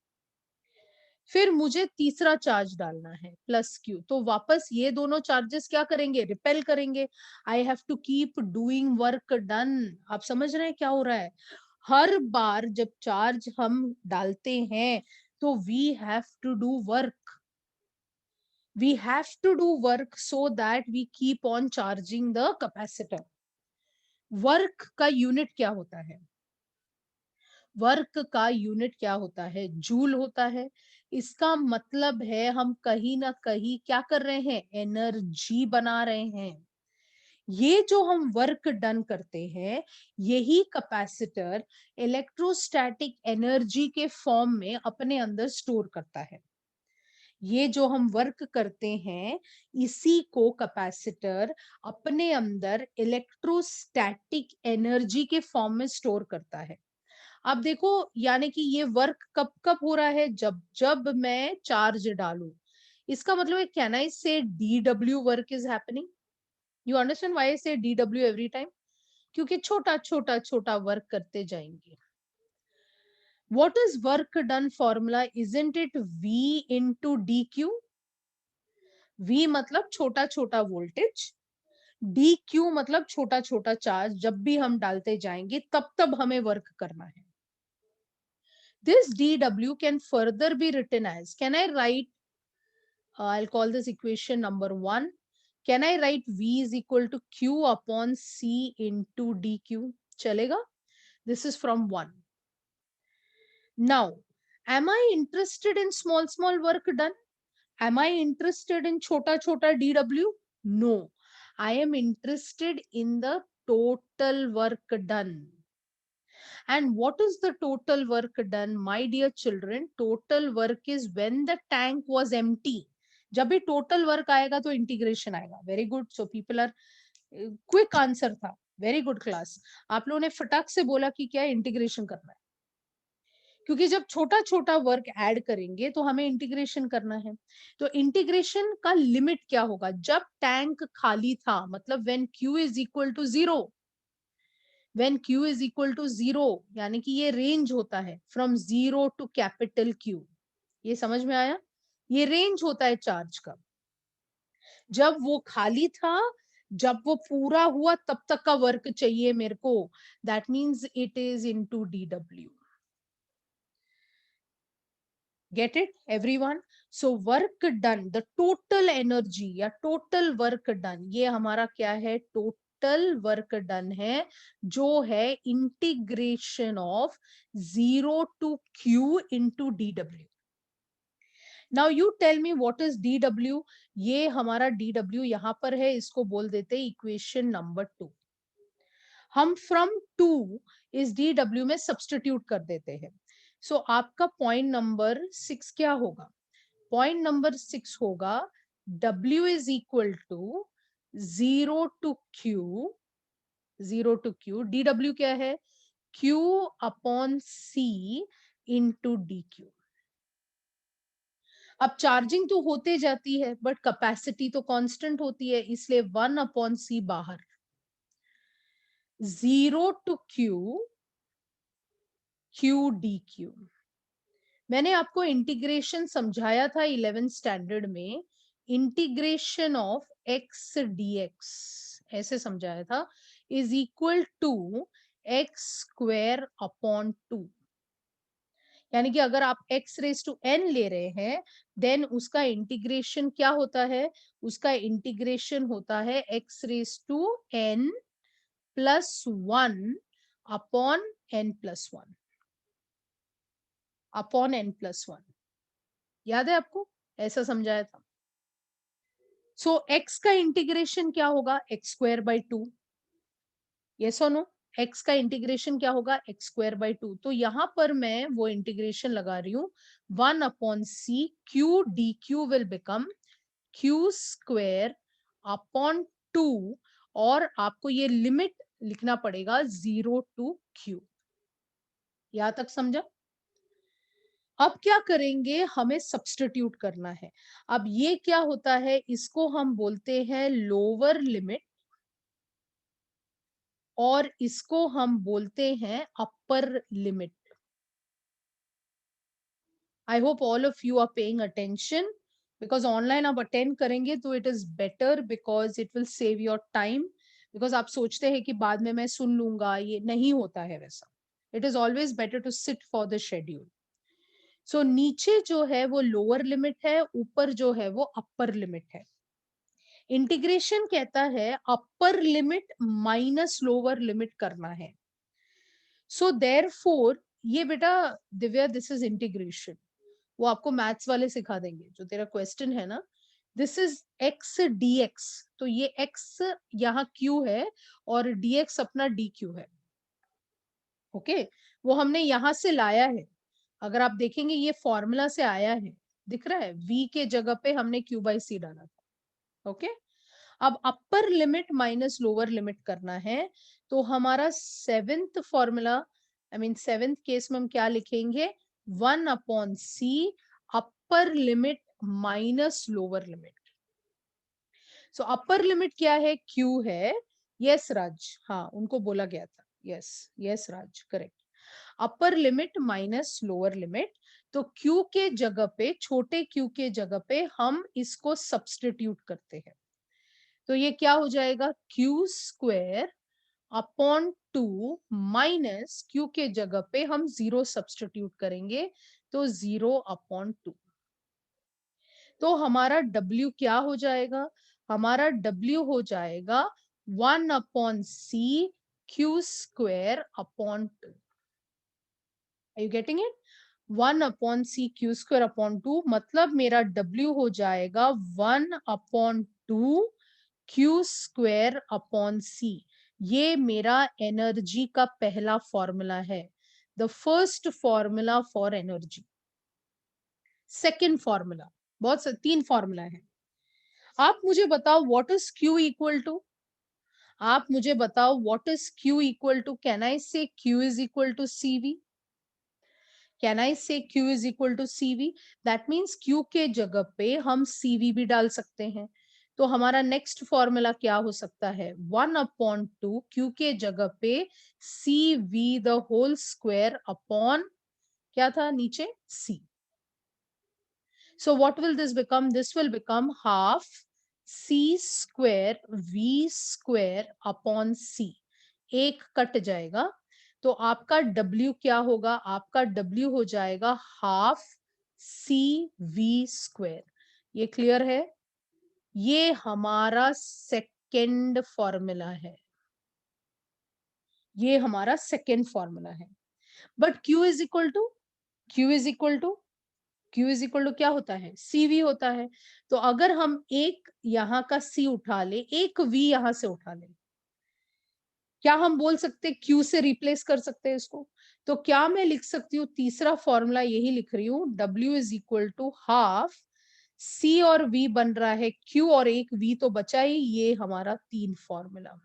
फिर मुझे तीसरा चार्ज डालना है प्लस क्यू, तो वापस ये दोनों चार्जेस क्या करेंगे? रिपेल करेंगे। I have to keep doing work done. आप समझ रहे हैं क्या हो रहा है? हर बार जब चार्ज हम डालते हैं तो we have to do work. We have to do work so that we keep on charging the capacitor. Work का यूनिट क्या होता है? वर्क का यूनिट क्या होता है? जूल होता है। इसका मतलब है हम कहीं ना कहीं क्या कर रहे हैं, एनर्जी बना रहे हैं। ये जो हम वर्क डन करते हैं, यही कैपेसिटर इलेक्ट्रोस्टैटिक एनर्जी के फॉर्म में अपने अंदर स्टोर करता है। ये जो हम वर्क करते हैं, इसी को कैपेसिटर अपने अंदर इलेक्ट्रोस्टैटिक एनर्जी के फॉर्म में स्टोर करता है। अब देखो, यानी कि ये वर्क कब कब हो रहा है, जब जब मैं चार्ज डालूं। इसका मतलब है, can I say DW work is happening? You understand why I say DW every time? क्योंकि छोटा छोटा छोटा वर्क करते जाएंगे। What is work done formula? Isn't it V into dq? V मतलब छोटा छोटा वोल्टेज, dq मतलब छोटा छोटा चार्ज, जब भी हम डालते जाएंगे तब तब हमें वर्क करना है। This dw can further be written as, can I write, I'll call this equation number 1. Can I write V is equal to q upon c into dq? चलेगा? This is from 1. Now, am I interested in small work done? Am I interested in chota chota DW? No. I am interested in the total work done. And what is the total work done, my dear children? Total work is when the tank was empty. जब भी total work आएगा तो integration आएगा. Very good. So people are quick answer था. Very good class. आप लोगों ने फटाक से बोला कि क्या इंटीग्रेशन करना है, क्योंकि जब छोटा छोटा वर्क ऐड करेंगे तो हमें इंटीग्रेशन करना है। तो इंटीग्रेशन का लिमिट क्या होगा, जब टैंक खाली था, मतलब when Q is equal to zero. When Q is equal to zero, यानी कि ये रेंज होता है from zero to capital Q। ये समझ में आया? ये रेंज होता है चार्ज का। जब वो खाली था, जब वो पूरा हुआ, तब तक का वर्क चाहिए मेरे को। That means it is into DW। Get it, everyone? So work done, the total energy या total work done, ये हमारा क्या है, total work done है, जो है integration of 0 to Q into DW. Now you tell me what is DW? ये हमारा DW यहाँ पर है, इसको बोल देते हैं इक्वेशन नंबर 2। हम फ्रॉम 2 इस DW में सब्स्टिट्यूट कर देते हैं। सो आपका पॉइंट नंबर 6 क्या होगा? पॉइंट नंबर 6 होगा W is equal to zero to Q, zero to Q, DW क्या है, Q upon C into DQ। अब चार्जिंग तो होते जाती है बट कैपेसिटी तो कांस्टेंट होती है, इसलिए 1 अपॉन C बाहर, जीरो टू Q DQ। मैंने आपको इंटीग्रेशन समझाया था 11th स्टैंडर्ड में, इंटीग्रेशन ऑफ x dx ऐसे समझाया था, is equal to X square upon 2। यानी कि अगर आप x रेस टू n ले रहे हैं, देन उसका इंटीग्रेशन क्या होता है, उसका इंटीग्रेशन होता है x raise to n plus 1 upon n plus 1, upon n plus 1। याद है आपको? ऐसा समझाया था। सो x का इंटीग्रेशन क्या होगा, एक्स स्क्वायर बाई 2। यस और नो? x का इंटीग्रेशन क्या होगा, एक्स स्क्वायर बाई 2। तो यहां पर मैं वो इंटीग्रेशन लगा रही हूँ, 1 upon C, Q D Q will become Q square upon 2, और आपको ये लिमिट लिखना पड़ेगा 0 टू क्यू। यहां तक समझा? अब क्या करेंगे, हमें सब्स्टिट्यूट करना है। अब ये क्या होता है, इसको हम बोलते हैं लोअर लिमिट, और इसको हम बोलते हैं upper limit. I hope all of you are paying attention, because online आप अटेंड करेंगे तो it is better, because it will save your time. Because आप सोचते हैं कि बाद में मैं सुन लूंगा, ये नहीं होता है वैसा। It is always better to sit for the schedule. So नीचे जो है वो लोअर लिमिट है, ऊपर जो है वो अपर लिमिट है। इंटीग्रेशन कहता है अपर लिमिट माइनस लोअर लिमिट करना है। सो देयरफॉर ये बेटा दिव्या, दिस इज इंटीग्रेशन। वो आपको मैथ्स वाले सिखा देंगे। जो तेरा क्वेश्चन है ना, दिस इज एक्स dx, तो ये एक्स यहाँ क्यू है और dx अपना dq है। ओके, वो हमने यहां से लाया है। अगर आप देखेंगे ये फॉर्मूला से आया है, दिख रहा है, v के जगह पे हमने q बाई सी डाला था। ओके, अब upper limit minus lower limit करना है, तो हमारा seventh formula, I mean seventh case में हम क्या लिखेंगे, 1/c upper limit minus lower limit. So upper limit क्या है, q है। यस राज, हाँ उनको बोला गया था। Yes, yes Raj, correct. Upper limit minus lower limit, तो q के जगह पे, छोटे q के जगह पे हम इसको सब्स्टिट्यूट करते हैं। तो ये क्या हो जाएगा, Q square upon 2 minus Q के जगह पे हम 0 सब्स्टिट्यूट करेंगे, तो 0/2। तो हमारा W क्या हो जाएगा, हमारा W हो जाएगा 1/c Q square upon 2। Are you getting it? 1/c Q square upon 2, मतलब मेरा W हो जाएगा 1/2 क्यू स्क्वायर अपॉन सी। ये मेरा एनर्जी का पहला फॉर्मूला है, the first formula for energy. Second formula, बहुत से 3 फॉर्मूला है। आप मुझे बताओ what is Q equal to, आप मुझे बताओ what is Q equal to, can I say Q is equal to CV, can I say Q is equal to CV? That means Q के जगह पे हम CV भी डाल सकते हैं। तो हमारा नेक्स्ट फॉर्मूला क्या हो सकता है, 1/2 Q के जगह पे CV the whole square upon क्या था नीचे, C। So what will this become? This will become half C square V square upon C। एक कट जाएगा, तो आपका W क्या होगा, आपका W हो जाएगा हाफ CV स्क्वायर। ये क्लियर है? ये हमारा सेकेंड फॉर्मूला है, ये हमारा सेकेंड फॉर्मूला है। But Q is equal to, Q is equal to, Q is equal to क्या होता है, CV होता है। तो अगर हम एक यहाँ का C उठा ले, एक V यहाँ से उठा ले, क्या हम बोल सकते Q से रिप्लेस कर सकते हैं इसको? तो क्या मैं लिख सकती हूँ, तीसरा फॉर्मूला यही लिख रही हूँ, W is equal to half C और V बन रहा है Q और एक V तो बचा ही, ये हमारा 3 फॉर्मूला।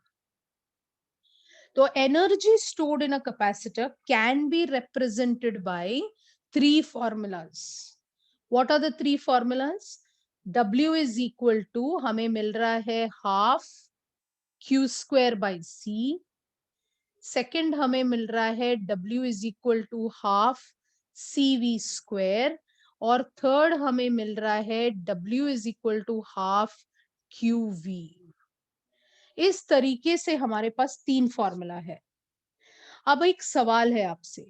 तो energy stored in a capacitor can be represented by 3 formulas. What are the 3 formulas? W is equal to हमें मिल रहा है half Q square by C. Second हमें मिल रहा है W is equal to half CV square. और थर्ड हमें मिल रहा है W is equal to half QV। इस तरीके से हमारे पास 3 फॉर्मूला है। अब एक सवाल है आपसे,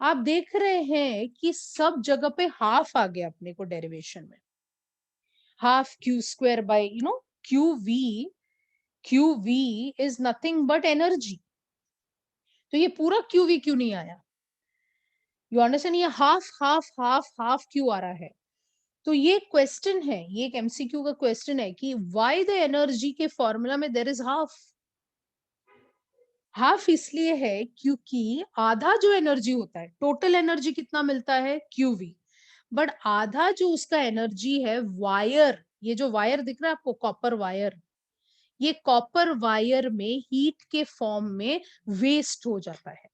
आप देख रहे हैं कि सब जगह पे हाफ आ गया अपने को डेरिवेशन में, half Q square by Q V is nothing but energy. तो ये पूरा क्यू वी क्यों नहीं आया, यू अंडरस्टैंड, ये हाफ हाफ हाफ हाफ क्यों आ रहा है? तो ये क्वेश्चन है, ये एक एमसीक्यू का क्वेश्चन है कि व्हाई द एनर्जी के फॉर्मूला में देयर इज हाफ। हाफ इसलिए है क्योंकि आधा जो एनर्जी होता है, टोटल एनर्जी कितना मिलता है, क्यूवी, बट आधा जो उसका एनर्जी है वायर, ये जो वायर दिख रहा है आपको कॉपर वायर, ये कॉपर वायर में हीट के फॉर्म में वेस्ट हो जाता है।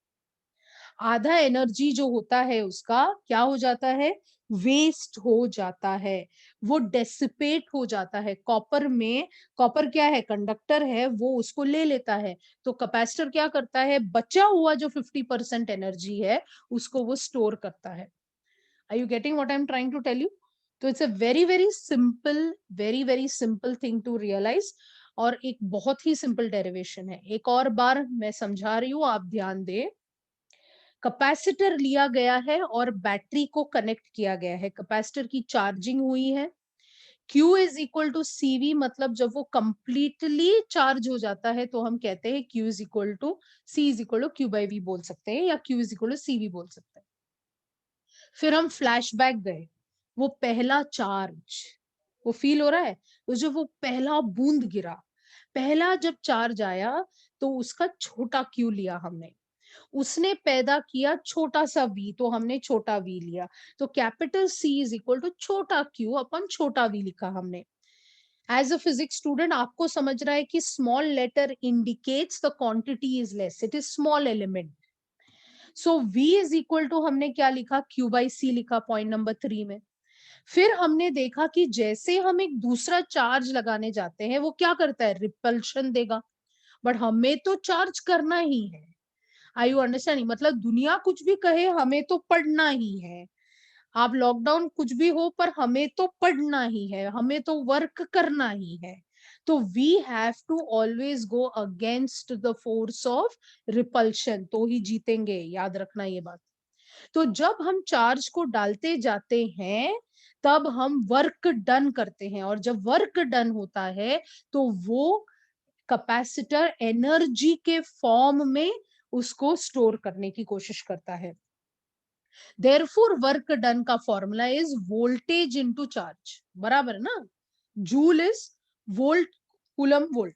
आधा एनर्जी जो होता है उसका क्या हो जाता है, वेस्ट हो जाता है, वो डेसिपेट हो जाता है कॉपर में। कॉपर क्या है, कंडक्टर है, वो उसको ले लेता है। तो कैपेसिटर क्या करता है, बचा हुआ जो 50% एनर्जी है उसको वो स्टोर करता है। Are you getting what I am trying to tell you? तो it's a very very simple thing to realise, और एक बहुत ही सिंपल डेरिवेशन है। एक और बार मैं समझा रही हूँ, आप ध्यान दें। कैपेसिटर लिया गया है और बैटरी को कनेक्ट किया गया है, कैपेसिटर की चार्जिंग हुई है। Q is equal to CV, मतलब जब वो कंप्लीटली चार्ज हो जाता है तो हम कहते हैं Q is equal to C is equal to Q by V बोल सकते हैं, या Q is equal to CV बोल सकते हैं। फिर हम फ्लैशबैक गए, वो पहला चार्ज, वो फील हो रहा है? तो जो वो पहला बूंद गिरा, पहला जब चार्ज आया, तो उसका छोटा क्यू लिया हमने। उसने पैदा किया छोटा सा v, तो हमने छोटा v लिया। तो capital C is equal to छोटा q अपन छोटा v लिखा हमने। एज अ फिजिक्स स्टूडेंट आपको समझ रहा है कि small letter indicates the quantity is less, it is small element. So v is equal to हमने क्या लिखा, q बाई c लिखा पॉइंट नंबर 3 में। फिर हमने देखा कि जैसे हम एक दूसरा चार्ज लगाने जाते हैं, वो क्या करता है, रिपल्शन देगा। बट हमें तो चार्ज करना ही है। आई यू अंडरस्टैंडिंग? मतलब दुनिया कुछ भी कहे, हमें तो पढ़ना ही है। आप लॉकडाउन कुछ भी हो, पर हमें तो पढ़ना ही है, हमें तो वर्क करना ही है। तो we have to always go against the force of repulsion, तो ही जीतेंगे, याद रखना ये बात। तो जब हम चार्ज को डालते जाते हैं, तब हम वर्क डन करते हैं, और जब वर्क डन होता है, तो वो कैपेसिटर एनर्जी के फॉर्म में उसको स्टोर करने की कोशिश करता है। देयरफॉर वर्क डन का formula is voltage into charge, बराबर है ना? Joule is volt, coulomb volt.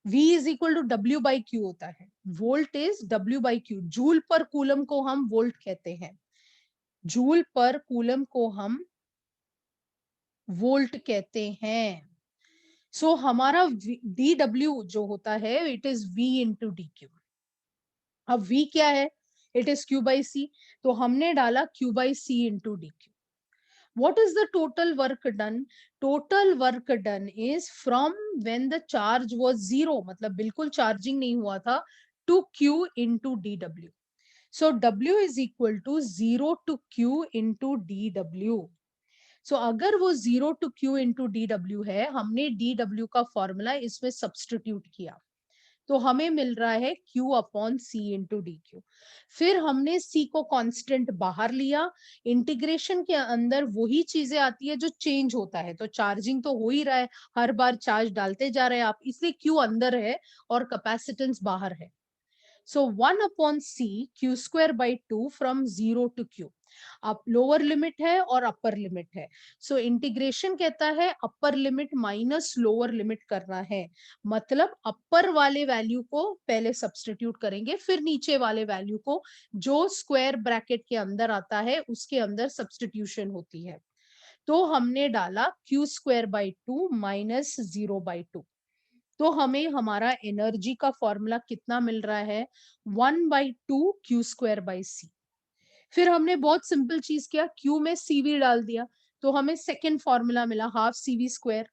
V is equal to W by Q होता है। Volt is W by Q. Joule पर कूलम को हम वोल्ट कहते हैं, जूल पर कूलम को हम वोल्ट कहते हैं। सो हमारा डी डब्ल्यू जो होता है, it is V into D Q. अब V क्या है, it is Q by C। तो हमने डाला Q by C into D Q. What is the total work done? Total work done is from when the charge was zero, मतलब बिल्कुल चार्जिंग नहीं हुआ था, to Q into dW. So W is equal to 0 to Q into dW. So अगर वो 0 to Q into dW है, हमने dW का फॉर्मूला इसमें सब्स्टिट्यूट किया, तो हमें मिल रहा है Q upon C into D Q. फिर हमने C को कांस्टेंट बाहर लिया, इंटीग्रेशन के अंदर वही चीजें आती है जो चेंज होता है, तो चार्जिंग तो हो ही रहा है, हर बार चार्ज डालते जा रहे हैं आप, इसलिए Q अंदर है और कैपेसिटेंस बाहर है। So 1 upon C Q square by 2 from 0 to Q. अब लोअर लिमिट है और अपर लिमिट है, सो इंटीग्रेशन कहता है अपर लिमिट माइनस लोअर लिमिट करना है। मतलब अपर वाले वैल्यू को पहले सब्स्टिट्यूट करेंगे, फिर नीचे वाले वैल्यू को जो स्क्वायर ब्रैकेट के अंदर आता है उसके अंदर सब्स्टिट्यूशन होती है। तो हमने डाला Q square by 2 minus 0 by 2। तो हमें हमारा एनर्जी का फॉर्मूला कितना मिल रहा है, 1/2 क्यू स्क्वायर बाई सी। फिर हमने बहुत सिंपल चीज किया, क्यू में सीवी डाल दिया, तो हमें सेकेंड फॉर्मूला मिला half CV square.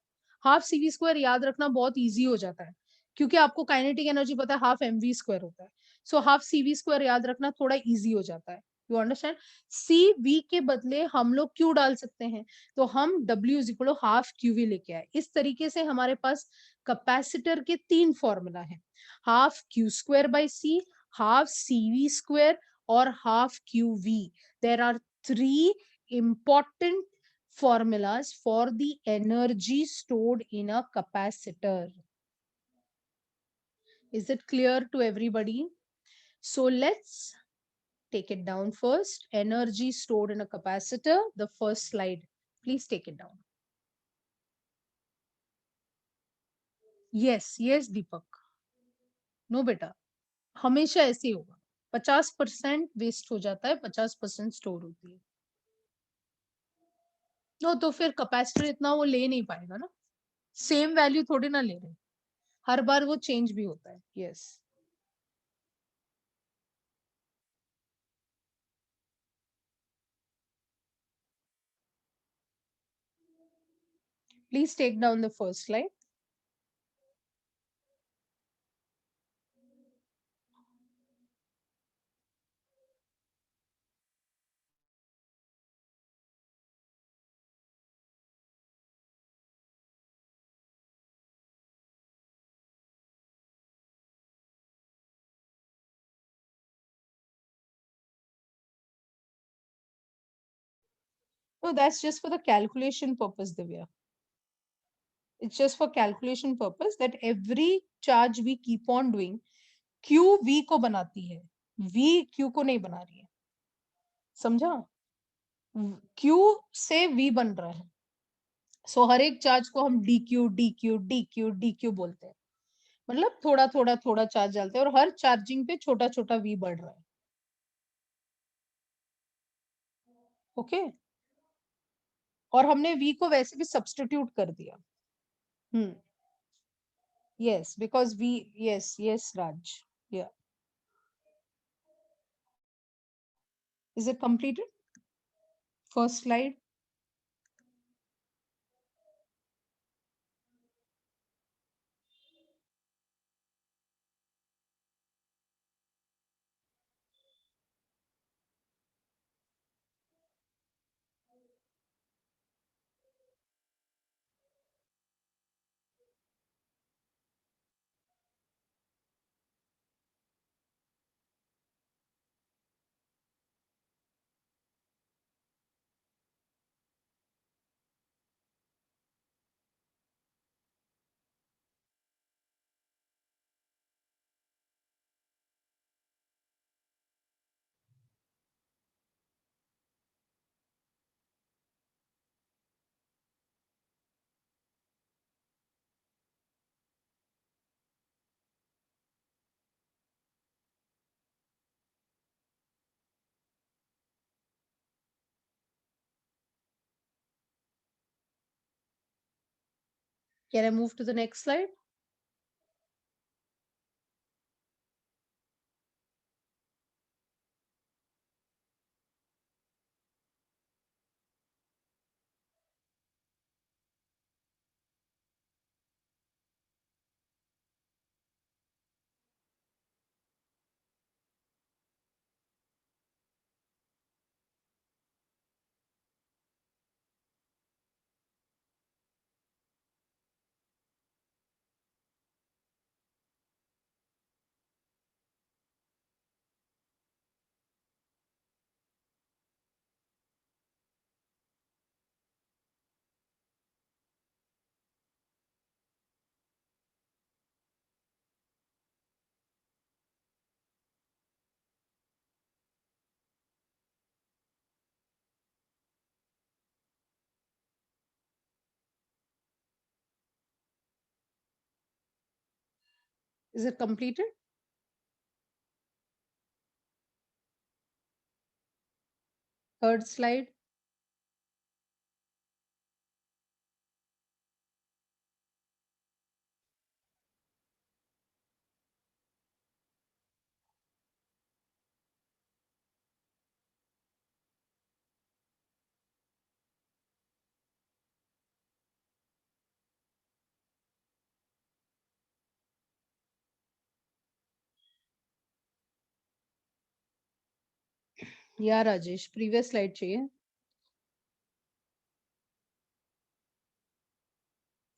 Half CV square याद रखना बहुत इजी हो जाता है, क्योंकि आपको काइनेटिक एनर्जी पता है हाफ एमवी स्क्वायर होता है। सो हाफ सीवी स्क्वायर याद रखना थोड़ा इजी हो जाता है। You understand? सी वी के बदले हम लोग क्यू डाल सकते हैं, तो हम W is equal to half Q V लेके आए। इस तरीके से हमारे पास कैपेसिटर के तीन फॉर्मूला है, half Q square by C, half CV square और half QV. There are three important formulas for the energy stored in a capacitor. Is it clear to everybody? So let's take it down first. Energy stored in a capacitor, the first slide. Please take it down. Yes, yes, Deepak. No, beta. हमेशा ऐसे ही होगा, 50% वेस्ट हो जाता है, 50% स्टोर होती है। तो फिर कैपेसिटर इतना वो ले नहीं पाएगा ना, सेम वैल्यू थोड़ी ना ले रहे, हर बार वो चेंज भी होता है। Yes, please take down the first slide. No, that's just for the calculation purpose, Divya. It's just for calculation purpose that every charge we keep on doing, Q V को बनाती है, V Q को नहीं बना रही है, समझा? Q से V बन रहा है, सो हर एक चार्ज को हम dq dq dq dq बोलते हैं, मतलब थोड़ा थोड़ा थोड़ा चार्ज डालते हैं और हर चार्जिंग पे छोटा छोटा V बढ़ रहा है। ओके, और हमने V को वैसे भी सब्स्टिट्यूट कर दिया। हम्म, yes, because V, yes, Raj. Yeah. Is it completed? First slide. Can I move to the next slide? Is it completed? Third slide. Yeah, Rajesh, previous slide चाहिए.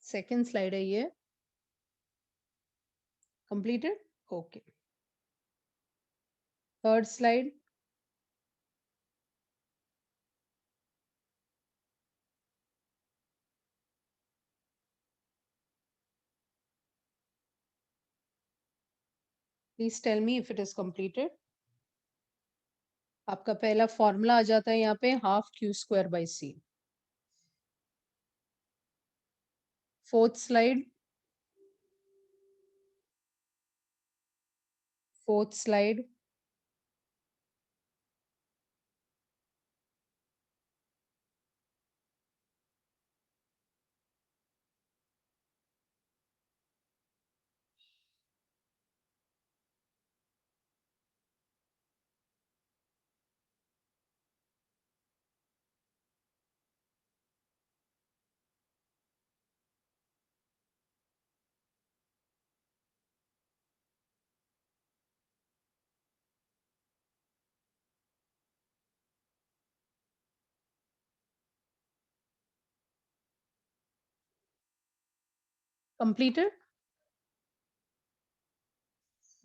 Second slide है ये. Completed? Okay. Third slide. Please tell me if it is completed. आपका पहला फॉर्मूला आ जाता है यहाँ पे half Q square by C. Fourth slide. Fourth slide. Completed?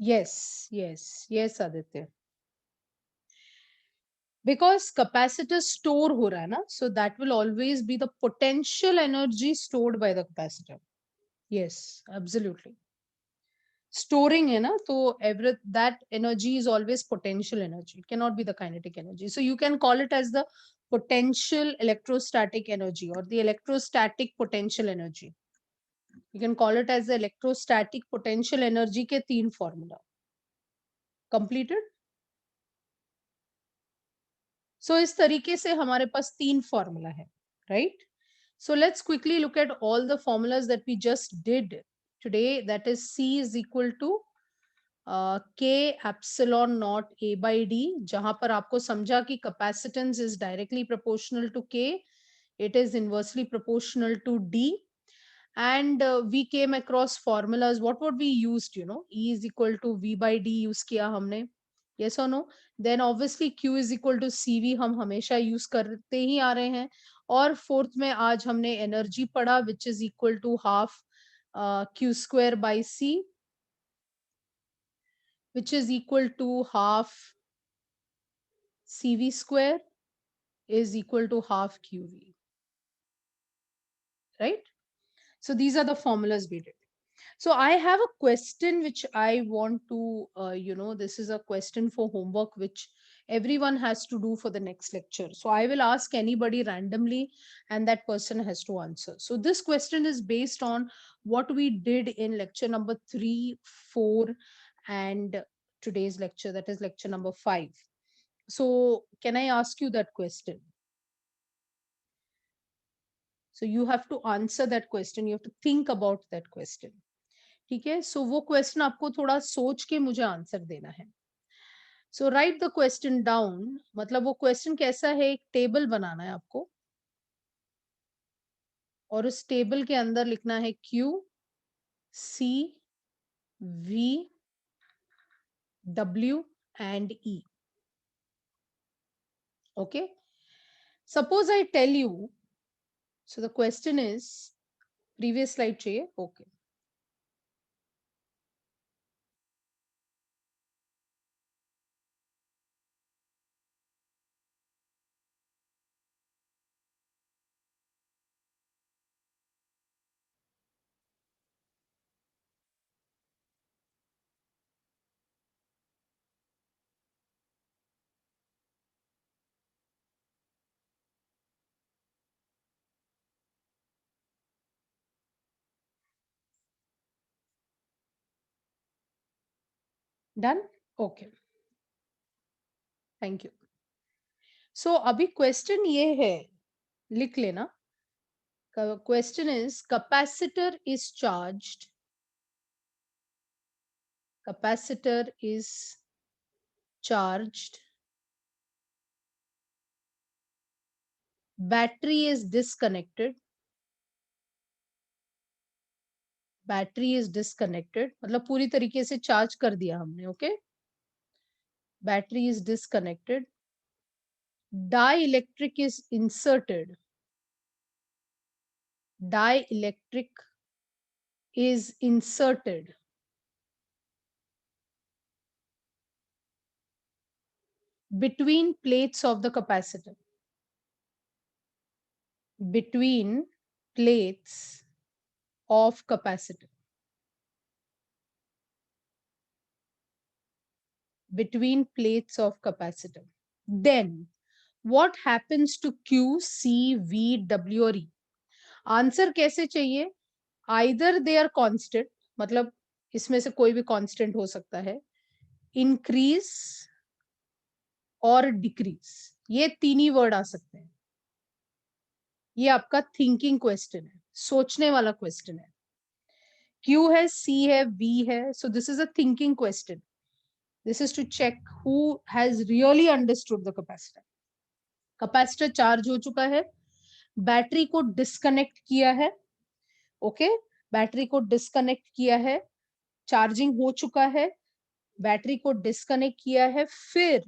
Yes, Aditya. Because capacitor store हो रहा है ना, so that will always be the potential energy stored by the capacitor. Yes, absolutely. storing है ना, तो every that energy is always potential energy. It cannot be the kinetic energy. So you can call it as the potential electrostatic energy or the electrostatic potential energy. You can call it as the electrostatic potential energy के तीन formula. Completed? So इस तरीके से हमारे पास तीन formula है, right? So let's quickly look at all the formulas that we just did today. That is C is equal to K epsilon naught A by D, जहां पर आपको समझा कि capacitance is directly proportional to K, it is inversely proportional to D, and we came across formulas. What would we used? E is equal to V by D use किया हमने, yes or no? Then obviously Q is equal to CV हम हमेशा यूज करते ही आ रहे हैं, और फोर्थ में आज हमने एनर्जी पढ़ा which is equal to half Q square by C, which is equal to half CV square is equal to half QV, right? So these are the formulas we did. So I have a question which I want to, this is a question for homework which everyone has to do for the next lecture. So I will ask anybody randomly and that person has to answer. So this question is based on what we did in lecture number 3, 4, and today's lecture, that is lecture number 5. So can I ask you that question? So you have to answer that question. You have to think about that question. ठीक है, सो वो क्वेश्चन आपको थोड़ा सोच के मुझे आंसर देना है. सो राइट द क्वेश्चन डाउन. मतलब वो क्वेश्चन कैसा है, एक टेबल बनाना है आपको और उस टेबल के अंदर लिखना है Q, C, V, W and E. Okay, suppose I tell you, so the question is, previous slide चाहिए? Okay. Done. Okay, thank you. So अभी क्वेश्चन ये है, लिख लेना. Question is, capacitor is charged. Capacitor is charged. Battery is disconnected. Battery is disconnected. मतलब पूरी तरीके से चार्ज कर दिया हमने. Okay, battery is disconnected. Dielectric is inserted. Dielectric is inserted between plates of the capacitor. Between plates of capacitor. Between plates of capacitor. Then what happens to Q, C, V, W और E? आंसर कैसे चाहिए? Either they are constant, मतलब इसमें से कोई भी कांस्टेंट हो सकता है, इंक्रीज और डिक्रीज, ये तीन ही वर्ड आ सकते हैं. ये आपका थिंकिंग क्वेश्चन है, सोचने वाला क्वेश्चन है. Q है, C है, V है, so this is a thinking question. This is to check who has really understood the capacitor. Capacitor charge हो चुका है, बैटरी को डिस्कनेक्ट किया है. ओके, बैटरी को डिस्कनेक्ट किया है, चार्जिंग हो चुका है, बैटरी को डिस्कनेक्ट किया है, फिर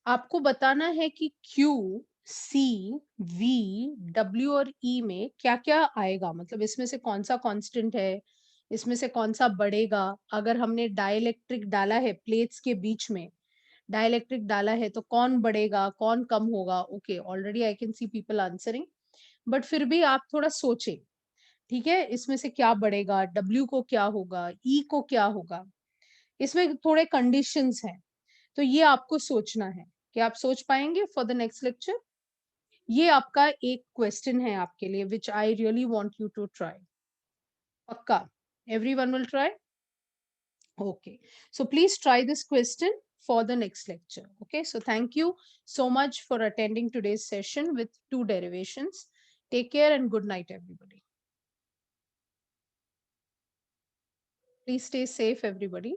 आपको बताना है कि Q, C, V, W और E में क्या-क्या आएगा, मतलब इसमें से कौन-सा कांस्टेंट है, इसमें से कौन-सा बढ़ेगा। अगर हमने डाइलेक्ट्रिक डाला है प्लेट्स के बीच में, डाइलेक्ट्रिक डाला है तो कौन बढ़ेगा, कौन कम होगा? Okay, already I can see people answering, but फिर भी आप थोड़ा सोचें, ठीक है? इसमें से क्या बढ़ेगा, W को क्या होगा, E को क्या होगा? इसमें थोड़े कंडीशंस हैं, तो ये आपको सोचना है। क्या आप सोच पाएँगे फॉर द नेक्स्ट लेक्चर? ये आपका एक क्वेश्चन है आपके लिए which I really want you to try. पक्का? Everyone will try? Okay. So please try this question for the next lecture. Okay. So thank you so much for attending today's session with two derivations. Take care and good night, everybody. Please stay safe, everybody.